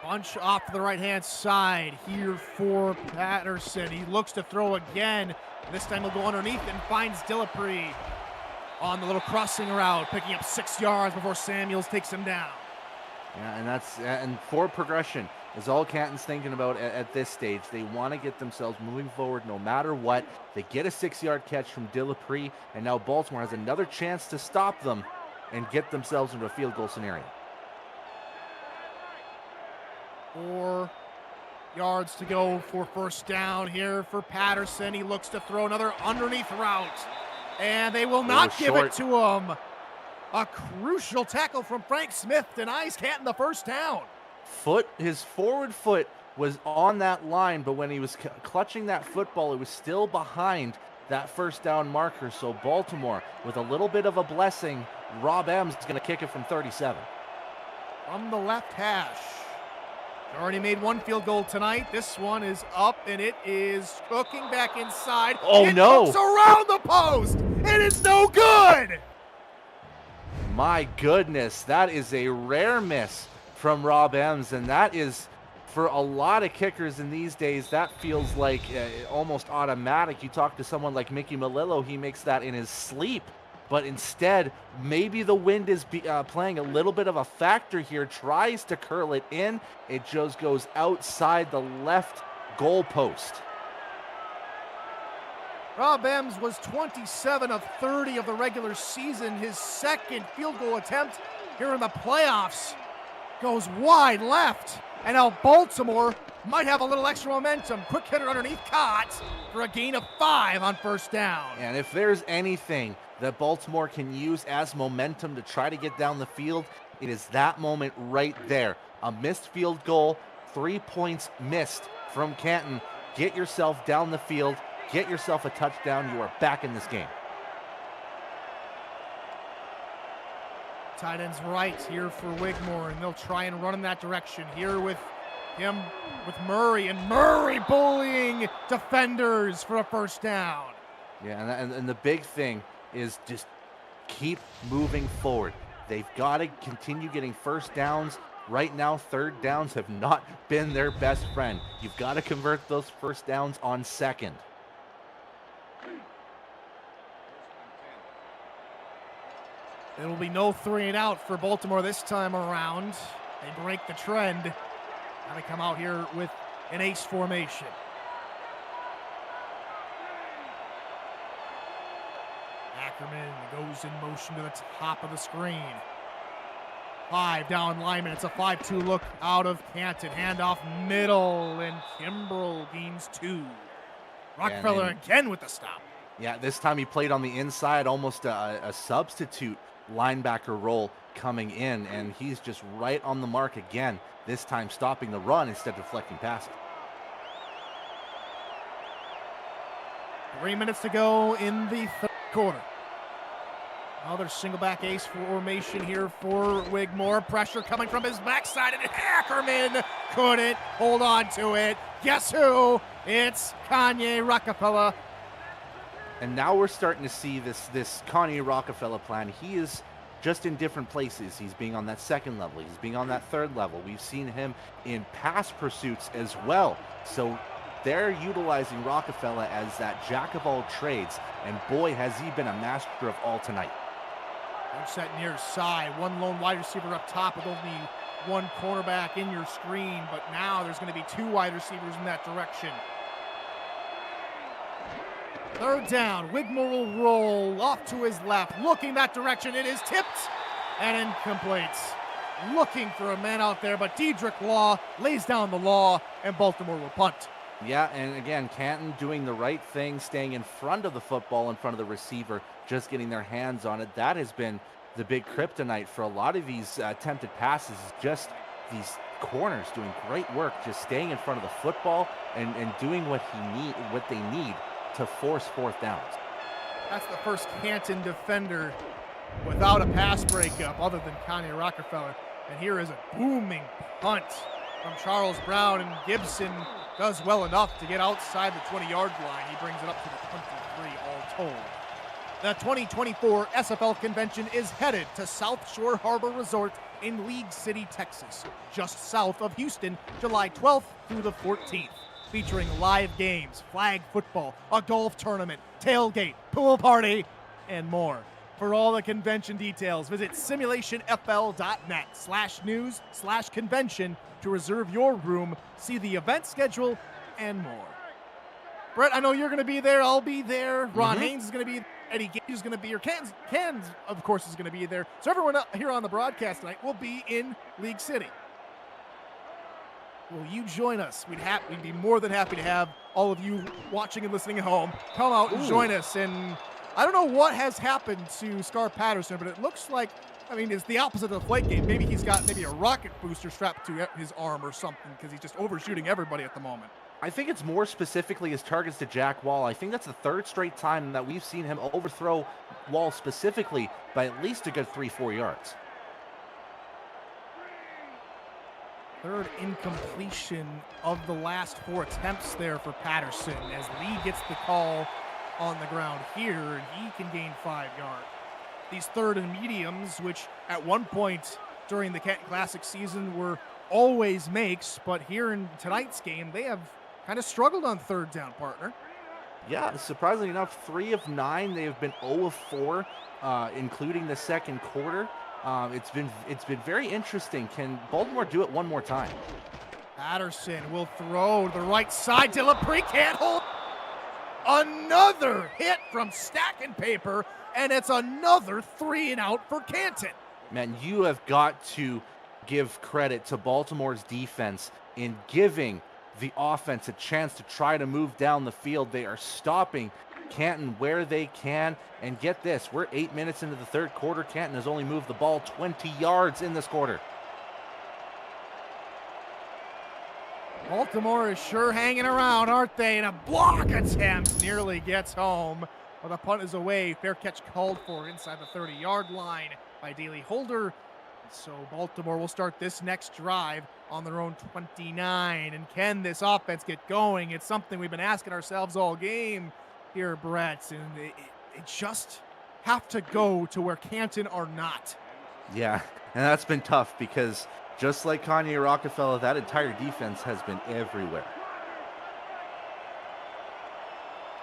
Bunch off to the right-hand side here for Patterson. He looks to throw again. This time he'll go underneath and finds Dillipre on the little crossing route, picking up 6 yards before Samuels takes him down. Yeah, and forward progression is all Canton's thinking about at this stage. They want to get themselves moving forward no matter what. They get a 6-yard catch from Dillipre, and now Baltimore has another chance to stop them and get themselves into a field goal scenario. 4 yards to go for first down here for Patterson. He looks to throw another underneath route, and they will not give it to him. A crucial tackle from Frank Smith denies Canton the first down. His forward foot was on that line, but when he was clutching that football, it was still behind that first down marker. So Baltimore, with a little bit of a blessing, Rob M's is going to kick it from 37. From the left hash. Already made 1 field goal tonight. This one is up, and it is cooking back inside. Oh, it no. Cooks around the post. It is no good. My goodness, that is a rare miss from Rob Ems, and that is, for a lot of kickers in these days, that feels like almost automatic. You talk to someone like Mickey Malillo, he makes that in his sleep. But instead, maybe the wind is playing a little bit of a factor here. Tries to curl it in. It just goes outside the left goal post. Rob Ems was 27 of 30 of the regular season. His second field goal attempt here in the playoffs goes wide left. And now Baltimore might have a little extra momentum. Quick hitter underneath, caught for a gain of 5 on first down. And if there's anything that Baltimore can use as momentum to try to get down the field, it is that moment right there. A missed field goal, 3 points missed from Canton. Get yourself down the field, get yourself a touchdown. You are back in this game. Tight end's right here for Wigmore, and they'll try and run in that direction here with him, with Murray, and Murray bullying defenders for a first down. Yeah, and the big thing is just keep moving forward. They've got to continue getting first downs. Right now, third downs have not been their best friend. You've got to convert those first downs on second. It'll be no 3 and out for Baltimore this time around. They break the trend. Now they come out here with an ace formation. Ackerman goes in motion to the top of the screen. 5 down lineman. It's a 5-2 look out of Canton. Handoff middle, and Kimbrell gains 2. Rockefeller again with the stop. Yeah, this time he played on the inside, almost a substitute linebacker role coming in, and he's just right on the mark again, this time stopping the run instead of deflecting passes. 3 minutes to go in the third quarter. Another single back ace formation here for Wigmore. Pressure coming from his backside, and Ackerman couldn't hold on to it. Guess who? It's Kanye Rockefeller. And now we're starting to see this Kanye Rockefeller plan. He is just in different places. He's being on that second level. He's being on that third level. We've seen him in pass pursuits as well. So they're utilizing Rockefeller as that jack of all trades, and boy, has he been a master of all tonight. Punch that near side. One lone wide receiver up top with only one cornerback in your screen, but now there's going to be two wide receivers in that direction. Third down. Wigmore will roll off to his left, looking that direction. It is tipped and incomplete. Looking for a man out there, but Dedrick Law lays down the law, and Baltimore will punt. Yeah, and again, Canton doing the right thing, staying in front of the football, in front of the receiver, just getting their hands on it. That has been the big kryptonite for a lot of these attempted passes, is just these corners doing great work, just staying in front of the football and doing what they need to force fourth downs. That's the first Canton defender without a pass breakup other than Connie Rockefeller. And here is a booming punt from Charles Brown, and Gibson does well enough to get outside the 20-yard line. He brings it up to the 23 all told. The 2024 SFL convention is headed to South Shore Harbor Resort in League City, Texas, just south of Houston, July 12th through the 14th. Featuring live games, flag football, a golf tournament, tailgate, pool party, and more. For all the convention details, visit simulationfl.net/news/convention to reserve your room, see the event schedule, and more. Brett, I know you're going to be there. I'll be there. Ron Haynes is going to be there. Eddie Gage is going to be here. Cans, of course, is going to be there. So everyone here on the broadcast tonight will be in League City. Will you join us? We'd be more than happy to have all of you watching and listening at home come out and join us. And I don't know what has happened to Scar Patterson, but it looks like, I mean, it's the opposite of the flight game. Maybe he's got a rocket booster strapped to his arm or something, because he's just overshooting everybody at the moment. I think it's more specifically his targets to Jack Wall. I think that's the third straight time that we've seen him overthrow Wall specifically by at least a good 3-4 yards. Third incompletion of the last 4 attempts there for Patterson, as Lee gets the call on the ground here, and he can gain 5 yards. These third and mediums, which at one point during the Canton Classic season were always makes, but here in tonight's game, they have kind of struggled on third down, partner. Yeah, surprisingly enough, 3 of 9. They have been 0 of 4, including the second quarter. It's been very interesting. Can Baltimore do it one more time? Patterson will throw to the right side. Dillapre can't hold. Another hit from Stack and Paper, and it's another 3 and out for Canton. Man, you have got to give credit to Baltimore's defense in giving the offense a chance to try to move down the field. They are stopping Canton where they can, and get this, we're 8 minutes into the third quarter. Canton has only moved the ball 20 yards in this quarter. Baltimore is sure hanging around, aren't they? And a block attempt nearly gets home, but the punt is away. Fair catch called for inside the 30-yard line by Daly Holder. So Baltimore will start this next drive on their own 29. And can this offense get going? It's something we've been asking ourselves all game here, Brett. And they just have to go to where Canton are not. Yeah, and that's been tough, because just like Kanye Rockefeller, that entire defense has been everywhere.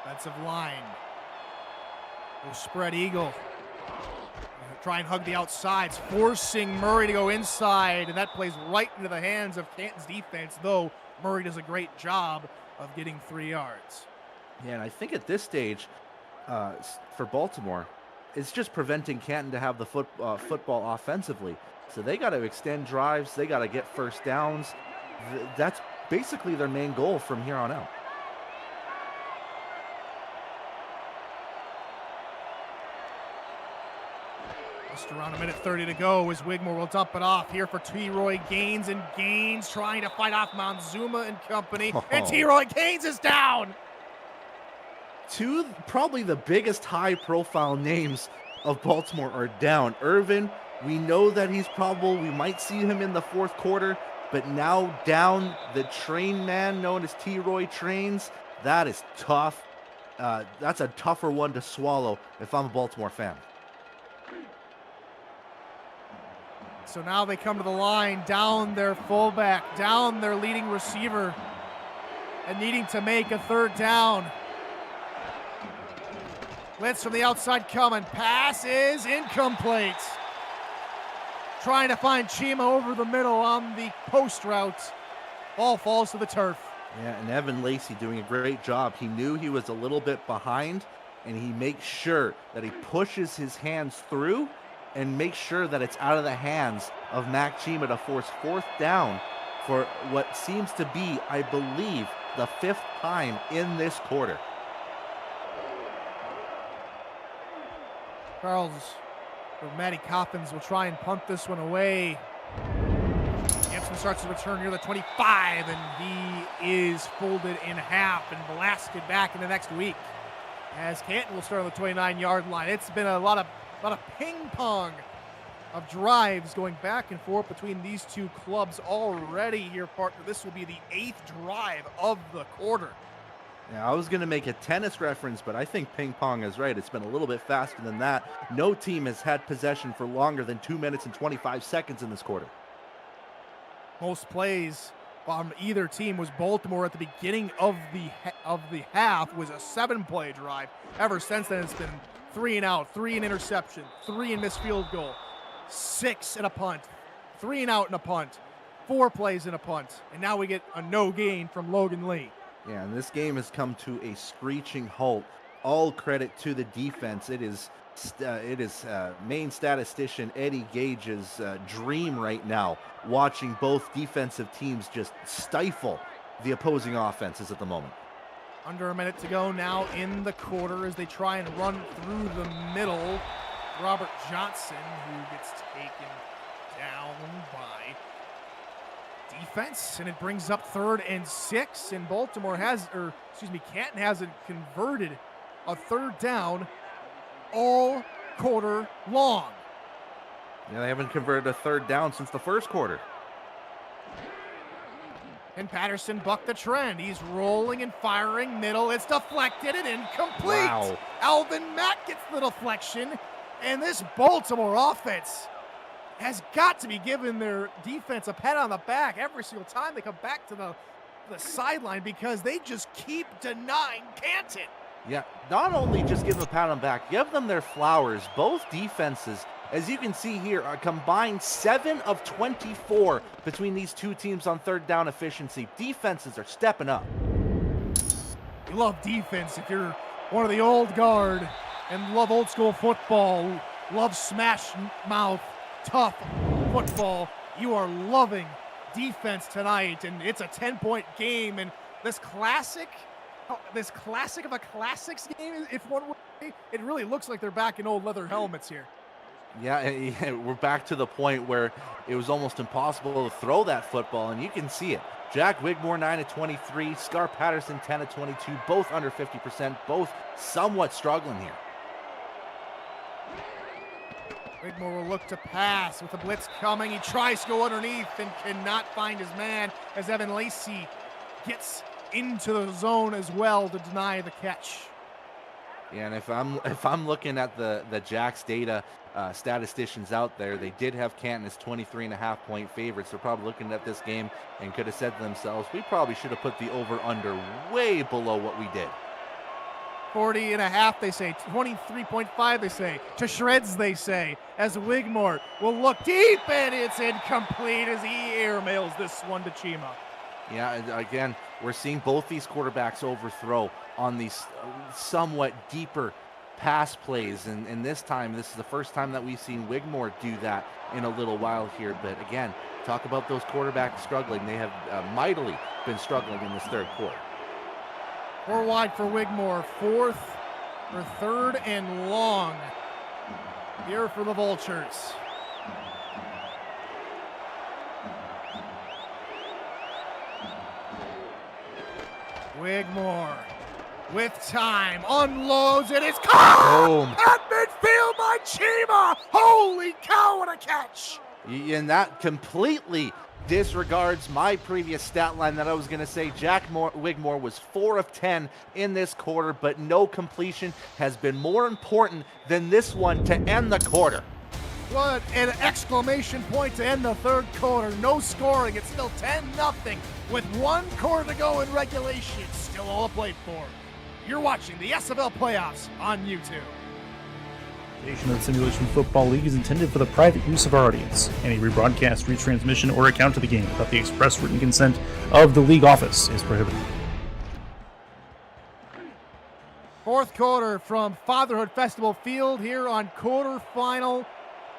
Defensive line. Will spread eagle. Try and hug the outsides, forcing Murray to go inside, and that plays right into the hands of Canton's defense, though Murray does a great job of getting 3 yards. Yeah, and I think at this stage, for Baltimore, it's just preventing Canton to have the football offensively. So they got to extend drives, they got to get first downs. That's basically their main goal from here on out. Just around 1:30 to go as Wigmore will dump it off here for T-Roy Gaines, and Gaines trying to fight off Mountzuma and company, and T-Roy Gaines is down! Two, probably the biggest high-profile names of Baltimore are down. Irvin, we know that he's probable. We might see him in the fourth quarter, but now down, the train man known as T-Roy Trains. That is tough. That's a tougher one to swallow if I'm a Baltimore fan. So now they come to the line, down their fullback, down their leading receiver, and needing to make a third down. Blitz from the outside coming. Pass is incomplete. Trying to find Chima over the middle on the post route. Ball falls to the turf. Yeah, and Evan Lacey doing a great job. He knew he was a little bit behind, and he makes sure that he pushes his hands through and makes sure that it's out of the hands of Mac Chima to force fourth down for what seems to be, I believe, the 5th time in this quarter. Charles, or Matty Coppins, will try and punt this one away. Hampson starts to return near the 25, and he is folded in half and blasted back in the next week. As Canton will start on the 29-yard line. It's been a lot of ping pong of drives going back and forth between these two clubs already here, partner. This will be the 8th drive of the quarter. Yeah, I was going to make a tennis reference, but I think ping pong is right. It's been a little bit faster than that. No team has had possession for longer than 2 minutes and 25 seconds in this quarter. Most plays from either team was Baltimore at the beginning of the half was a 7-play drive. Ever since then, it's been 3 and out, 3 and interception, 3 and missed field goal, 6 and a punt, 3 and out and a punt, 4 plays and a punt, and now we get a no gain from Logan Lee. Yeah, and this game has come to a screeching halt. All credit to the defense. It is main statistician Eddie Gage's dream right now, watching both defensive teams just stifle the opposing offenses at the moment. Under a minute to go now in the quarter as they try and run through the middle. Robert Johnson, who gets taken down by defense, and it brings up 3rd and 6, and Canton hasn't converted a 3rd down all quarter long. Yeah, they haven't converted a 3rd down since the 1st quarter. And Patterson bucked the trend. He's rolling and firing middle. It's deflected and incomplete. Wow. Alvin Mack gets the deflection, and this Baltimore offense has got to be giving their defense a pat on the back every single time they come back to the sideline, because they just keep denying Canton. Yeah, not only just give them a pat on the back, give them their flowers. Both defenses, as you can see here, are combined 7 of 24 between these two teams on 3rd down efficiency. Defenses are stepping up. You love defense if you're one of the old guard and love old school football, love smash mouth, tough football. You are loving defense tonight, and it's a 10-point game, and this classic of a classics game, if one would say, it really looks like they're back in old leather helmets here. Yeah, we're back to the point where it was almost impossible to throw that football, and you can see it. Jack Wigmore 9 of 23, Scar Patterson 10 of 22, both under 50%, both somewhat struggling here. Wigmore will look to pass with the blitz coming. He tries to go underneath and cannot find his man as Evan Lacey gets into the zone as well to deny the catch. Yeah, and if I'm looking at the Jacks data, statisticians out there, they did have Canton as 23.5-point favorites. They're probably looking at this game and could have said to themselves, we probably should have put the over-under way below what we did. 40.5, they say. 23.5, they say. To shreds, they say. As Wigmore will look deep, and it's incomplete as he airmails this one to Chima. Yeah, again, we're seeing both these quarterbacks overthrow on these somewhat deeper pass plays, and this is the first time that we've seen Wigmore do that in a little while here. But again, talk about those quarterbacks struggling. They have mightily been struggling in this 3rd quarter. 4 wide for Wigmore, 3rd and long here for the Vultures. Wigmore with time unloads, and it's caught at midfield by Chima. Holy cow, what a catch! And that completely disregards my previous stat line that I was going to say. Wigmore was 4 of 10 in this quarter, but no completion has been more important than this one to end the quarter. What an exclamation point to end the third quarter. No scoring. It's still 10-0 with 1 quarter to go in regulation. Still all to play for. You're watching the SFL playoffs on YouTube. The of the Simulation Football League is intended for the private use of our audience. Any rebroadcast, retransmission, or account of the game without the express written consent of the league office is prohibited. Fourth quarter from Fatherhood Festival Field here on quarterfinal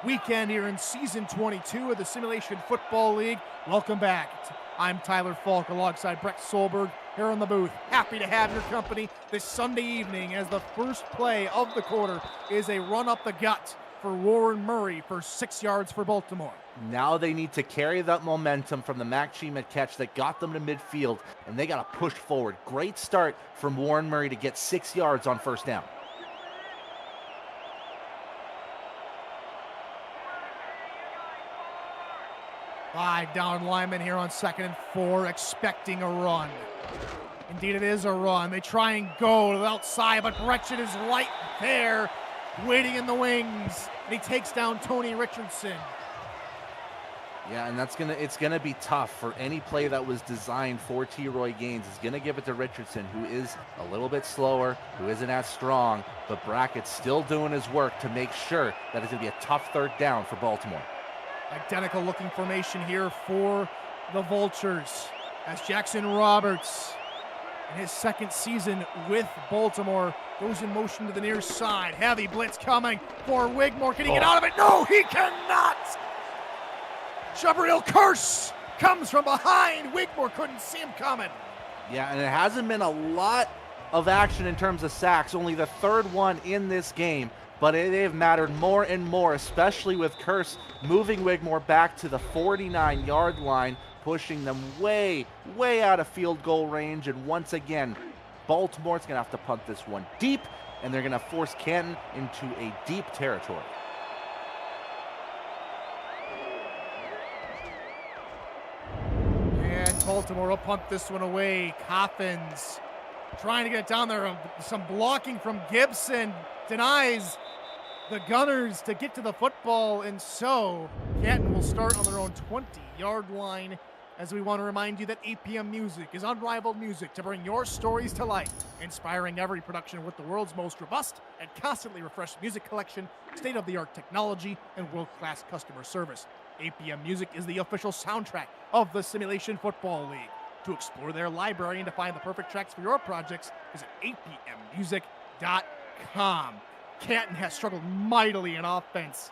weekend here in Season 22 of the Simulation Football League. Welcome back. I'm Tyler Falk alongside Brett Solberg here on the booth. Happy to have your company this Sunday evening as the first play of the quarter is a run up the gut for Warren Murray for 6 yards for Baltimore. Now they need to carry that momentum from the Mac Chima catch that got them to midfield, and they got to push forward. Great start from Warren Murray to get 6 yards on first down. Five down linemen here on 2nd and 4, expecting a run. Indeed, it is a run. They try and go to the outside, but Gretchen is right there, waiting in the wings. And he takes down Tony Richardson. Yeah, and it's gonna be tough for any play that was designed for T. Roy Gaines. Is gonna give it to Richardson, who is a little bit slower, who isn't as strong, but Brackett's still doing his work to make sure that it's gonna be a tough third down for Baltimore. Identical looking formation here for the Vultures as Jackson Roberts in his second season with Baltimore goes in motion to the near side. Heavy blitz coming for Wigmore. Can he get out of it? No, he cannot! Jabril Curse comes from behind. Wigmore couldn't see him coming. Yeah, and it hasn't been a lot of action in terms of sacks, only the third one in this game. But they have mattered more and more, especially with Curse moving Wigmore back to the 49-yard line, pushing them way, way out of field goal range. And once again, Baltimore's going to have to punt this one deep, and they're going to force Canton into a deep territory. And Baltimore will punt this one away. Coffins trying to get it down there. Some blocking from Gibson denies the Gunners to get to the football, and so Canton will start on their own 20-yard line, as we want to remind you that 8 p.m. Music is unrivaled music to bring your stories to life, inspiring every production with the world's most robust and constantly refreshed music collection, state-of-the-art technology, and world-class customer service. 8 p.m. Music is the official soundtrack of the Simulation Football League. To explore their library and to find the perfect tracks for your projects, visit 8pmmusic.com. Canton has struggled mightily in offense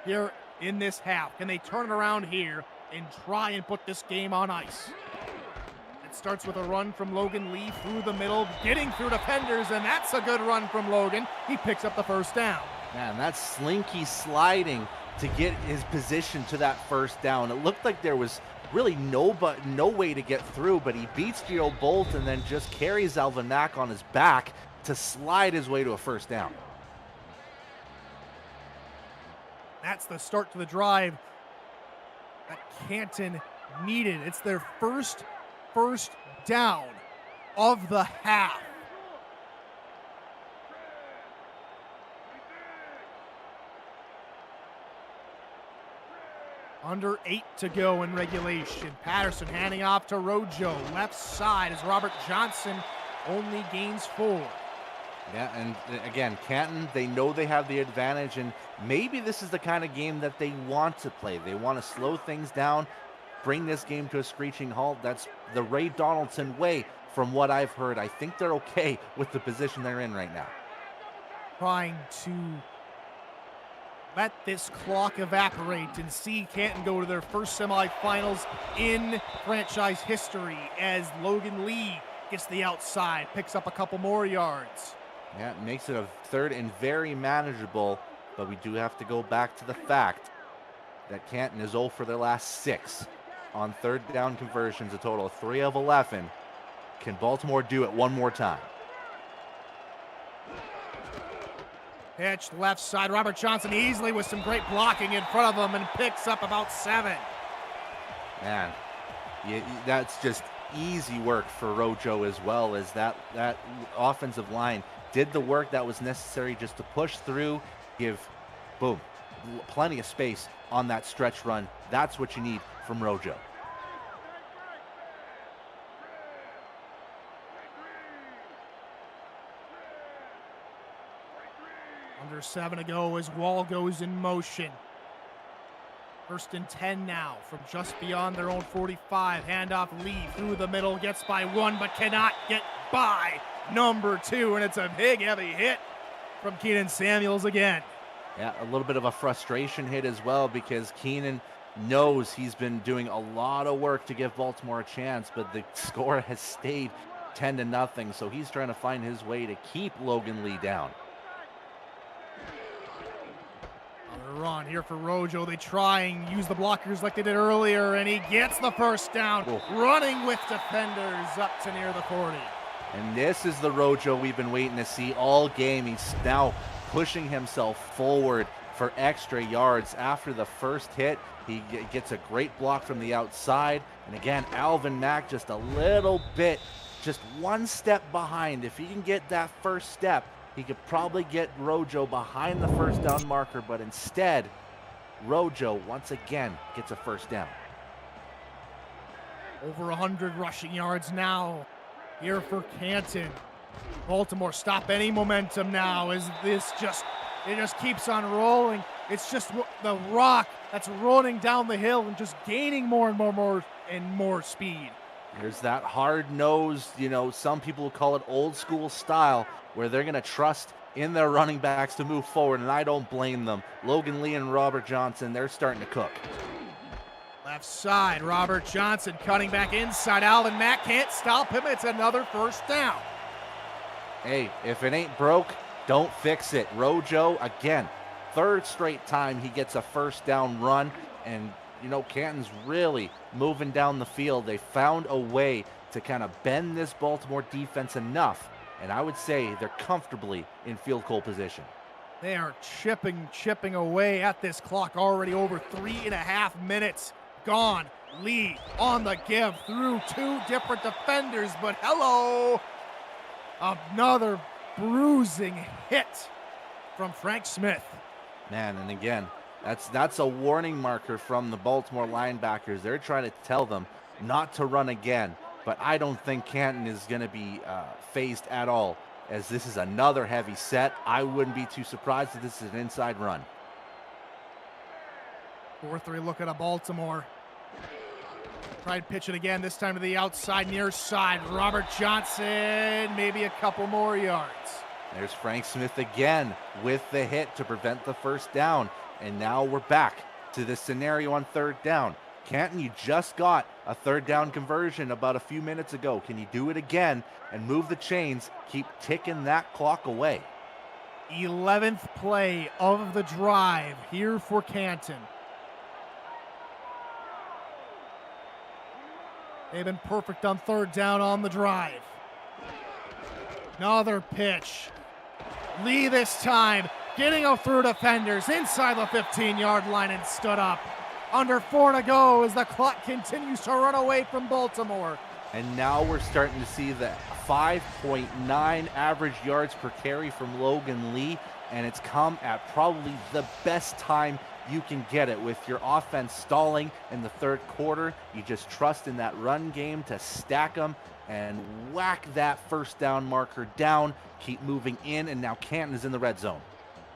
here in this half. Can they turn it around here and try and put this game on ice? It starts with a run from Logan Lee through the middle, getting through defenders, and that's a good run from Logan. He picks up the first down. Man, that's slinky sliding to get his position to that first down. It looked like there was really no way to get through, but he beats Gio Bolt and then just carries Alvin Mack on his back to slide his way to a first down. That's the start to the drive that Canton needed. It's their first down of the half. Under 8 to go in regulation. Patterson handing off to Rojo. Left side as Robert Johnson only gains 4. Yeah, and again, Canton, they know they have the advantage, and maybe this is the kind of game that they want to play. They want to slow things down, bring this game to a screeching halt. That's the Ray Donaldson way from what I've heard. I think they're okay with the position they're in right now. Trying to let this clock evaporate and see Canton go to their first semifinals in franchise history as Logan Lee gets the outside, picks up a couple more yards. Yeah, it makes it a third and very manageable, but we do have to go back to the fact that Canton is 0 for their last 6 on third down conversions, a total of 3 of 11. Can Baltimore do it one more time? Pitch left side, Robert Johnson easily with some great blocking in front of him and picks up about 7. Man, that's just easy work for Rojo as well, as that offensive line did the work that was necessary just to push through, give, boom, plenty of space on that stretch run. That's what you need from Rojo. Under 7 to go as Wall goes in motion. 1st and 10 now from just beyond their own 45. Handoff Lee through the middle, gets by 1 but cannot get by number 2, and it's a big heavy hit from Keenan Samuels again. Yeah, a little bit of a frustration hit as well, because Keenan knows he's been doing a lot of work to give Baltimore a chance, but the score has stayed 10-0, so he's trying to find his way to keep Logan Lee down. Run here for Rojo. They try and use the blockers like they did earlier, and he gets the first down. Running with defenders up to near the 40. And this is the Rojo we've been waiting to see all game. He's now pushing himself forward for extra yards. After the first hit, he gets a great block from the outside. And again, Alvin Mack just a little bit, just one step behind. If he can get that first step, he could probably get Rojo behind the first down marker, but instead, Rojo once again gets a first down. Over 100 rushing yards now here for Canton. Baltimore stop any momentum now as it just keeps on rolling. It's just the rock that's rolling down the hill and just gaining more and more speed. There's that hard-nosed, some people call it old school style, where they're going to trust in their running backs to move forward, and I don't blame them. Logan Lee and Robert Johnson, they're starting to cook. Left side, Robert Johnson cutting back inside. Alvin Mack can't stop him. It's another first down. Hey, if it ain't broke, don't fix it. Rojo, again, 3rd straight time he gets a first down run, and Canton's really moving down the field. They found a way to kind of bend this Baltimore defense enough, and I would say they're comfortably in field goal position. They are chipping away at this clock, already over 3.5 minutes gone. Lee on the give through 2 different defenders, but hello, another bruising hit from Frank Smith. Man, and again, that's a warning marker from the Baltimore linebackers. They're trying to tell them not to run again, but I don't think Canton is going to be phased at all, as this is another heavy set. I wouldn't be too surprised if this is an inside run. 4-3 look at a Baltimore. Tried to pitch it again, this time to the outside near side. Robert Johnson, maybe a couple more yards. There's Frank Smith again with the hit to prevent the first down. And now we're back to this scenario on 3rd down. Canton, you just got a 3rd down conversion about a few minutes ago. Can you do it again and move the chains, keep ticking that clock away? 11th play of the drive here for Canton. They've been perfect on 3rd down on the drive. Another pitch. Lee this time getting through defenders inside the 15-yard line and stood up. Under 4 to go as the clock continues to run away from Baltimore. And now we're starting to see the 5.9 average yards per carry from Logan Lee, and it's come at probably the best time you can get it. With your offense stalling in the 3rd quarter, you just trust in that run game to stack them and whack that first down marker down, keep moving in, and now Canton is in the red zone.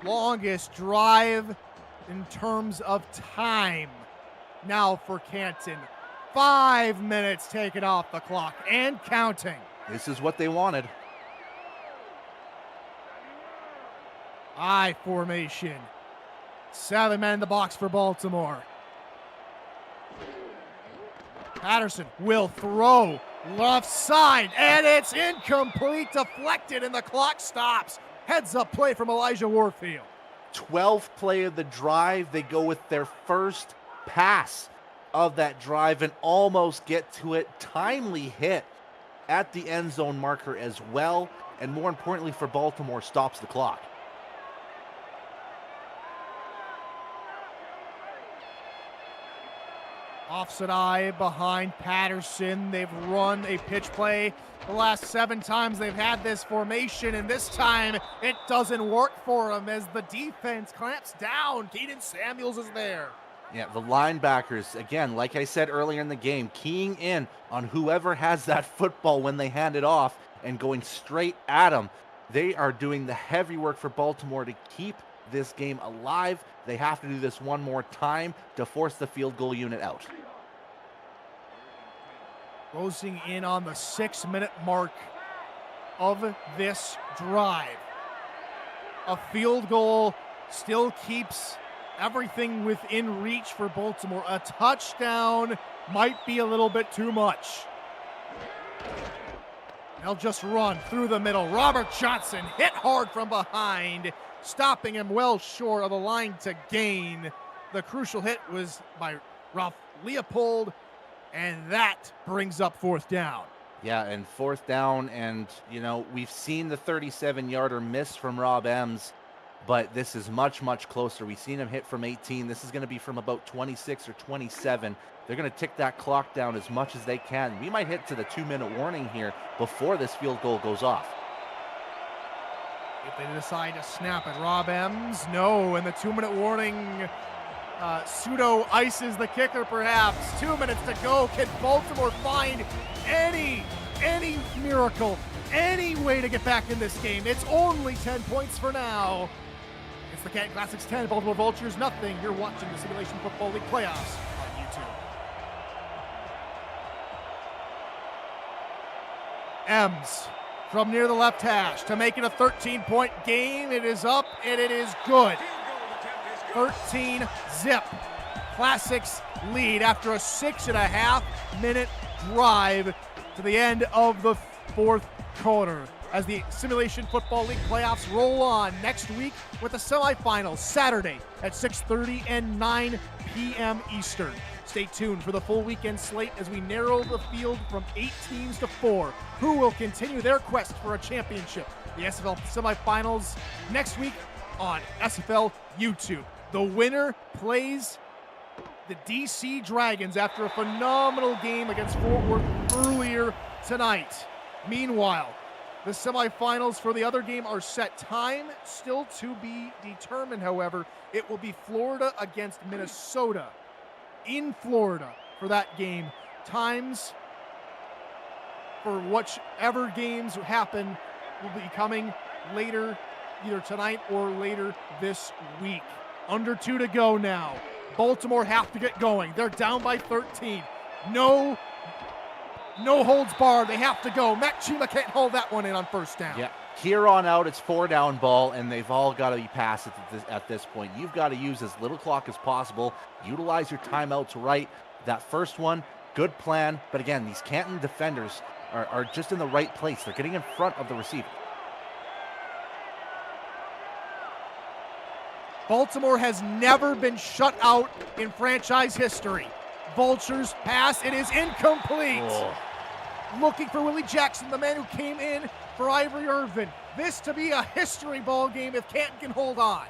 Longest drive in terms of time now for Canton. 5 minutes taken off the clock and counting. This is what they wanted. I formation. 7 men in the box for Baltimore. Patterson will throw left side, and it's incomplete, deflected, and the clock stops. Heads up play from Elijah Warfield. 12th play of the drive. They go with their first pass of that drive and almost get to it. Timely hit at the end zone marker as well, and more importantly for Baltimore, stops the clock. Offset eye behind Patterson. They've run a pitch play the last 7 times they've had this formation, and this time it doesn't work for them as the defense clamps down. Caden Samuels is there. Yeah, the linebackers, again, like I said earlier in the game, keying in on whoever has that football when they hand it off and going straight at them. They are doing the heavy work for Baltimore to keep this game alive. They have to do this one more time to force the field goal unit out. Closing in on the 6-minute mark of this drive. A field goal still keeps everything within reach for Baltimore. A touchdown might be a little bit too much. They'll just run through the middle. Robert Johnson hit hard from behind, stopping him well short of the line to gain. The crucial hit was by Ralph Leopold, and that brings up 4th down. Yeah, and 4th down, and, you know, we've seen the 37-yarder miss from Rob Ems, but this is much, much closer. We've seen him hit from 18. This is going to be from about 26 or 27. They're going to tick that clock down as much as they can. We might hit to the 2-minute warning here before this field goal goes off. If they decide to snap it, Rob Ems, no, and the 2-minute warning pseudo ices the kicker perhaps. 2 minutes to go. Can Baltimore find any miracle, any way to get back in this game? It's only 10 points for now. It's the Canton Classics 10, Baltimore Vultures nothing. You're watching the Simulation Football League playoffs on YouTube. Ems from near the left hash to make it a 13-point game. It is up and it is good. 13-zip. Classics lead after a 6.5-minute drive to the end of the 4th quarter. As the Simulation Football League playoffs roll on next week with the semifinals Saturday at 6:30 and 9 p.m. Eastern. Stay tuned for the full weekend slate as we narrow the field from 8 teams to 4, who will continue their quest for a championship. The SFL semifinals next week on SFL YouTube. The winner plays the DC Dragons after a phenomenal game against Fort Worth earlier tonight. Meanwhile, the semifinals for the other game are set. Time still to be determined, however. It will be Florida against Minnesota in Florida for that game. Times for whichever games happen will be coming later, either tonight or later this week. Under 2 to go now. Baltimore have to get going. They're down by 13. No holds barred. They have to go. Matt Chima can't hold that one in on 1st down. Yeah, here on out, it's 4-down ball, and they've all got to be passed at this point. You've got to use as little clock as possible. Utilize your timeouts right. That first one, good plan. But again, these Canton defenders are just in the right place. They're getting in front of the receiver. Baltimore has never been shut out in franchise history. Vultures pass. It is incomplete. Oh. Looking for Willie Jackson, the man who came in for Ivory Irvin. This to be a history ball game if Canton can hold on.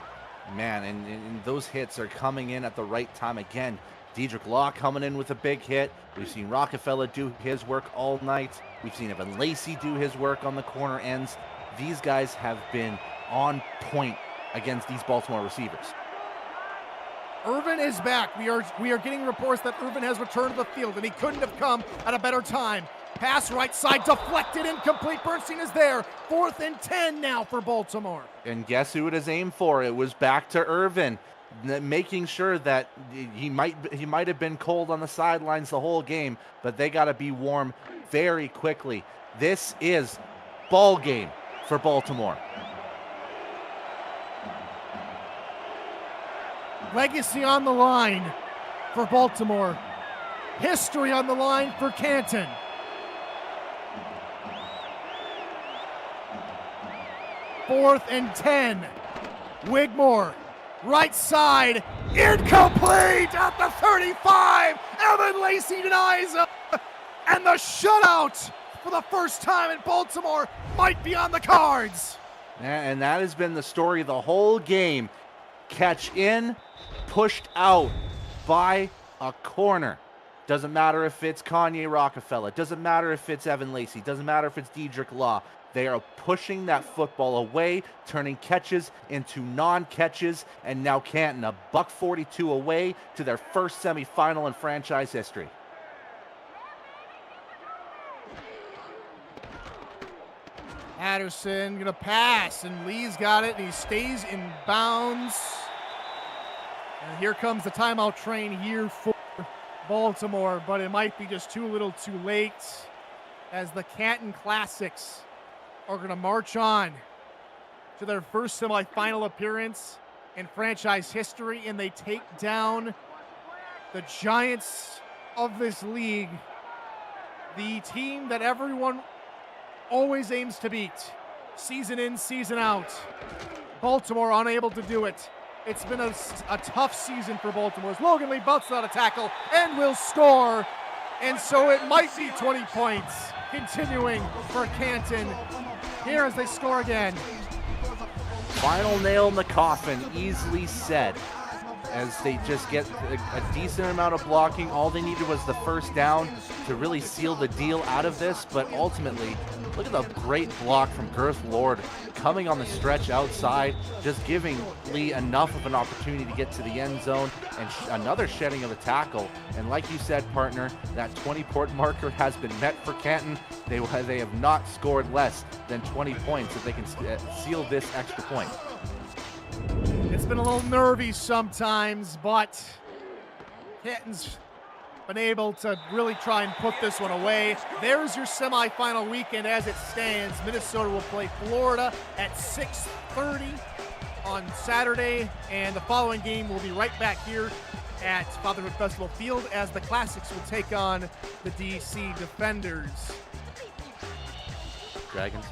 Man, and those hits are coming in at the right time again. Dedrick Law coming in with a big hit. We've seen Rockefeller do his work all night. We've seen Evan Lacey do his work on the corner ends. These guys have been on point against these Baltimore receivers. Irvin is back. We are getting reports that Irvin has returned to the field, and he couldn't have come at a better time. Pass right side, deflected, incomplete. Bernstein is there. 4th and 10 now for Baltimore. And guess who it is aimed for? It was back to Irvin, making sure that he might have been cold on the sidelines the whole game, but they got to be warm very quickly. This is ball game for Baltimore. Legacy on the line for Baltimore. History on the line for Canton. 4th and 10. Wigmore, right side, incomplete at the 35. Evan Lacey denies him. And the shutout for the first time in Baltimore might be on the cards. And that has been the story of the whole game. Catch in, pushed out by a corner. Doesn't matter if it's Kanye Rockefeller. Doesn't matter if it's Evan Lacey. Doesn't matter if it's Dedrick Law. They are pushing that football away, turning catches into non-catches, and now Canton, a $142 away to their first semifinal in franchise history. Patterson gonna pass, and Lee's got it, and he stays in bounds. And here comes the timeout train here for Baltimore, but it might be just too little too late as the Canton Classics are gonna march on to their first semifinal appearance in franchise history, and they take down the giants of this league, the team that everyone always aims to beat, season in, season out. Baltimore unable to do it. It's been a tough season for Baltimore. Logan Lee bounces out a tackle and will score. And so it might be 20 points continuing for Canton here as they score again. Final nail in the coffin, easily said, as they just get a decent amount of blocking. All they needed was the first down to really seal the deal out of this, but ultimately, look at the great block from Girth Lord coming on the stretch outside, just giving Lee enough of an opportunity to get to the end zone, and another shedding of the tackle. And like you said, partner, that 20-point marker has been met for Canton. They have not scored less than 20 points if they can seal this extra point. It's been a little nervy sometimes, but Canton's been able to really try and put this one away. There's your semifinal weekend as it stands. Minnesota will play Florida at 6:30 on Saturday, and the following game will be right back here at Fatherhood Festival Field as the Classics will take on the DC Defenders. Dragons.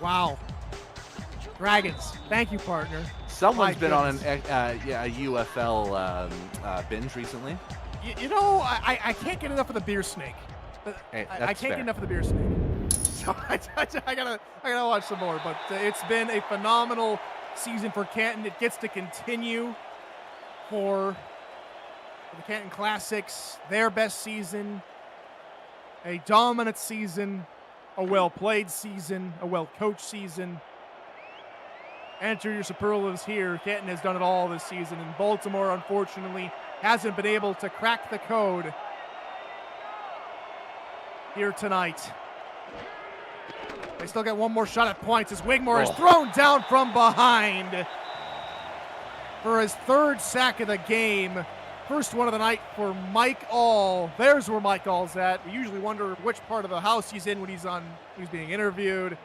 Wow. Dragons. Thank you, partner. Someone's been on a UFL binge recently. You know, I can't get enough of the beer snake. Hey, I can't get enough of the beer snake. So I gotta watch some more. But it's been a phenomenal season for Canton. It gets to continue for the Canton Classics, their best season, a dominant season, a well-played season, a well-coached season. Enter your superlatives here. Canton has done it all this season, and Baltimore, unfortunately, hasn't been able to crack the code here tonight. They still got one more shot at points as Wigmore is thrown down from behind for his third sack of the game. First one of the night for Mike All. There's where Mike All's at. We usually wonder which part of the house he's in when he's being interviewed.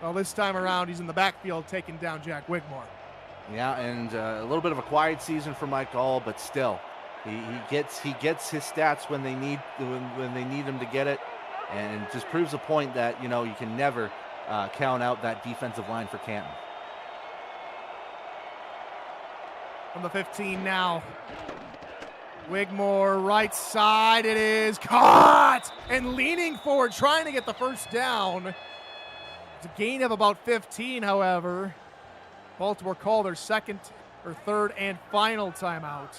Well, this time around, he's in the backfield taking down Jack Wigmore. Yeah, and a little bit of a quiet season for Mike All, but still, he gets his stats when they need him to get it, and just proves a point that you can never count out that defensive line for Canton. From the 15 now, Wigmore right side. It is caught and leaning forward, trying to get the first down. It's a gain of about 15, however. Baltimore called their second or third and final timeout.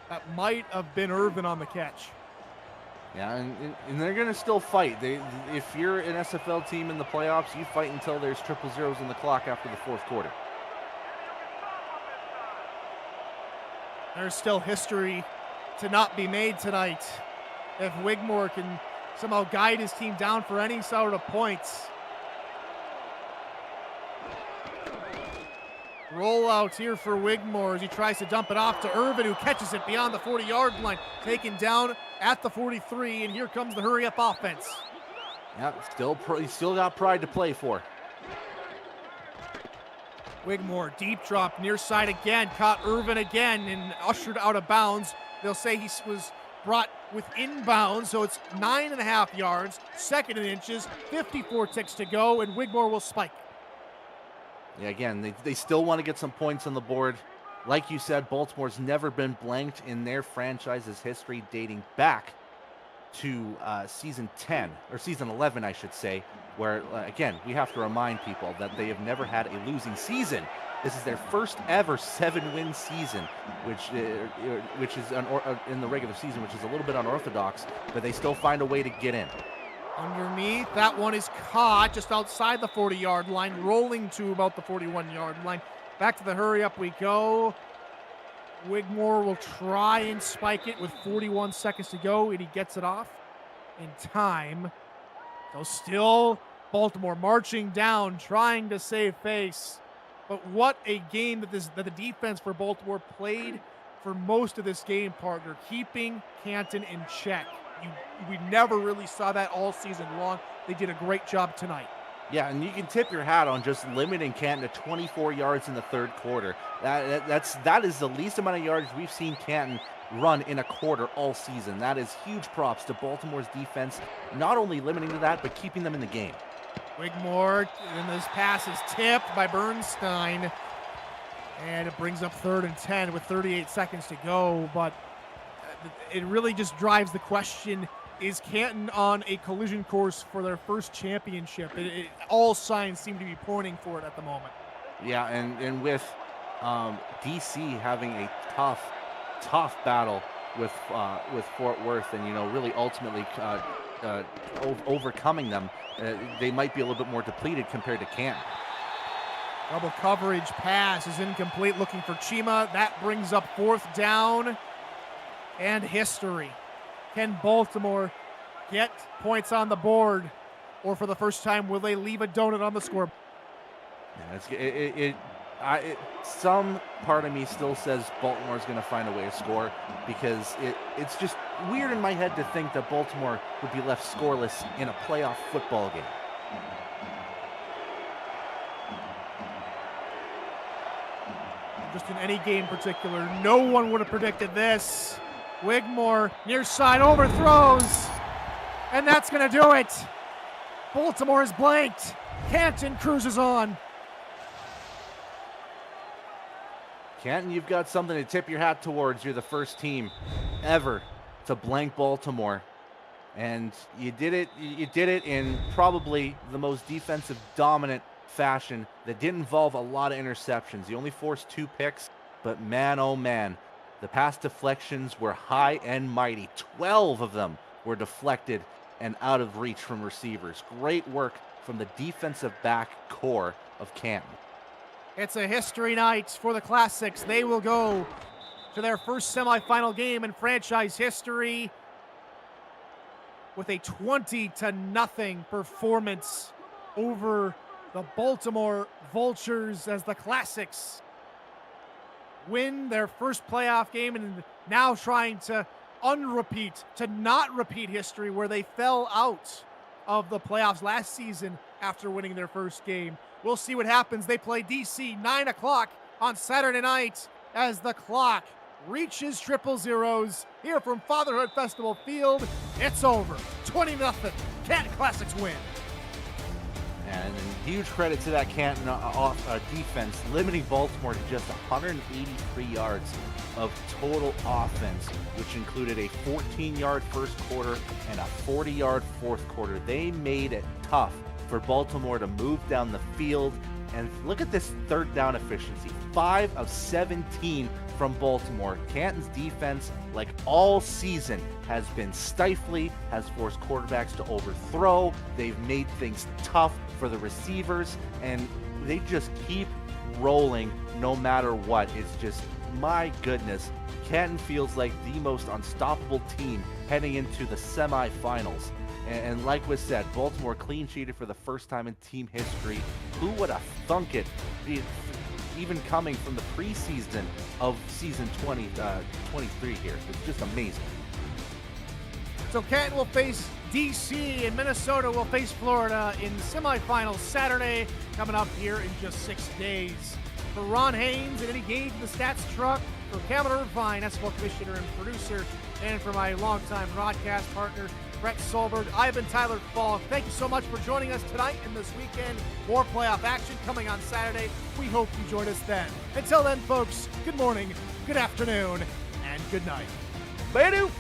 That might have been Irvin on the catch. Yeah, and they're going to still fight. If you're an SFL team in the playoffs, you fight until there's triple zeros in the clock after the fourth quarter. There's still history to not be made tonight. If Wigmore can somehow guide his team down for any sort of points. Rollout here for Wigmore as he tries to dump it off to Irvin, who catches it beyond the 40-yard line, taken down at the 43, and here comes the hurry-up offense. Yeah, he's still got pride to play for. Wigmore, deep drop, near side again, caught Irvin again and ushered out of bounds. They'll say he was brought within bounds, so it's 9.5 yards, second in inches, 54 ticks to go, and Wigmore will spike. Yeah, again, they still want to get some points on the board. Like you said, Baltimore's never been blanked in their franchise's history dating back to season 10, or season 11, I should say, where, again, we have to remind people that they have never had a losing season. This is their first ever 7-win season, which is in the regular season, which is a little bit unorthodox, but they still find a way to get in. Underneath, that one is caught just outside the 40-yard line, rolling to about the 41-yard line. Back to the hurry-up we go. Wigmore will try and spike it with 41 seconds to go, and he gets it off in time. So still Baltimore marching down, trying to save face. But what a game that the defense for Baltimore played for most of this game, partner, keeping Canton in check. We never really saw that all season long. They did a great job tonight. Yeah, and you can tip your hat on just limiting Canton to 24 yards in the third quarter. That is the least amount of yards we've seen Canton run in a quarter all season. That is huge props to Baltimore's defense, not only limiting to that, but keeping them in the game. Wigmore, and this pass is tipped by Bernstein, and it brings up 3rd and 10 with 38 seconds to go, but it really just drives the question, is Canton on a collision course for their first championship? All signs seem to be pointing for it at the moment. Yeah, and with DC having a tough battle with Fort Worth, and really ultimately overcoming them, they might be a little bit more depleted compared to Canton. Double coverage pass is incomplete, looking for Chima. That brings up 4th down and history. Can Baltimore get points on the board, or for the first time will they leave a donut on the scoreboard? Yeah, some part of me still says Baltimore's going to find a way to score, because it's just weird in my head to think that Baltimore would be left scoreless in a playoff football game. Just in any game in particular, no one would have predicted this. Wigmore near side overthrows, and that's going to do it. Baltimore is blanked. Canton cruises on. Canton, you've got something to tip your hat towards. You're the first team ever to blank Baltimore, and you did it. You did it in probably the most defensive dominant fashion that didn't involve a lot of interceptions. You only forced 2 picks, but man, oh man, the pass deflections were high and mighty. 12 of them were deflected and out of reach from receivers. Great work from the defensive back core of Canton. It's a history night for the Classics. They will go to their first semifinal game in franchise history with a 20-0 performance over the Baltimore Vultures, as the Classics win their first playoff game, and now trying to not repeat history where they fell out of the playoffs last season after winning their first game. We'll see what happens. They play DC 9 o'clock on Saturday night as the clock reaches 000 here from Fatherhood Festival Field. It's over. 20-0. Canton Classics win. And huge credit to that Canton defense, limiting Baltimore to just 183 yards of total offense, which included a 14-yard first quarter and a 40-yard fourth quarter. They made it tough for Baltimore to move down the field. And look at this 3rd down efficiency. 5 of 17 from Baltimore. Canton's defense, like all season, has been stifling, has forced quarterbacks to overthrow. They've made things tough for the receivers, and they just keep rolling no matter what. It's just, my goodness, Canton feels like the most unstoppable team heading into the semifinals. And like was said, Baltimore clean sheeted for the first time in team history. Who would have thunk it, even coming from the preseason of season 23 here? It's just amazing. So Canton will face DC, and Minnesota will face Florida in semifinals Saturday, coming up here in just 6 days. For Ron Haynes and Eddie Gage in the stats truck, for Cameron Irvine, SFL commissioner and producer, and for my longtime broadcast partner, Brett Solberg, I've been Tyler Falk. Thank you so much for joining us tonight and this weekend. More playoff action coming on Saturday. We hope you join us then. Until then, folks, good morning, good afternoon, and good night. Bye-do!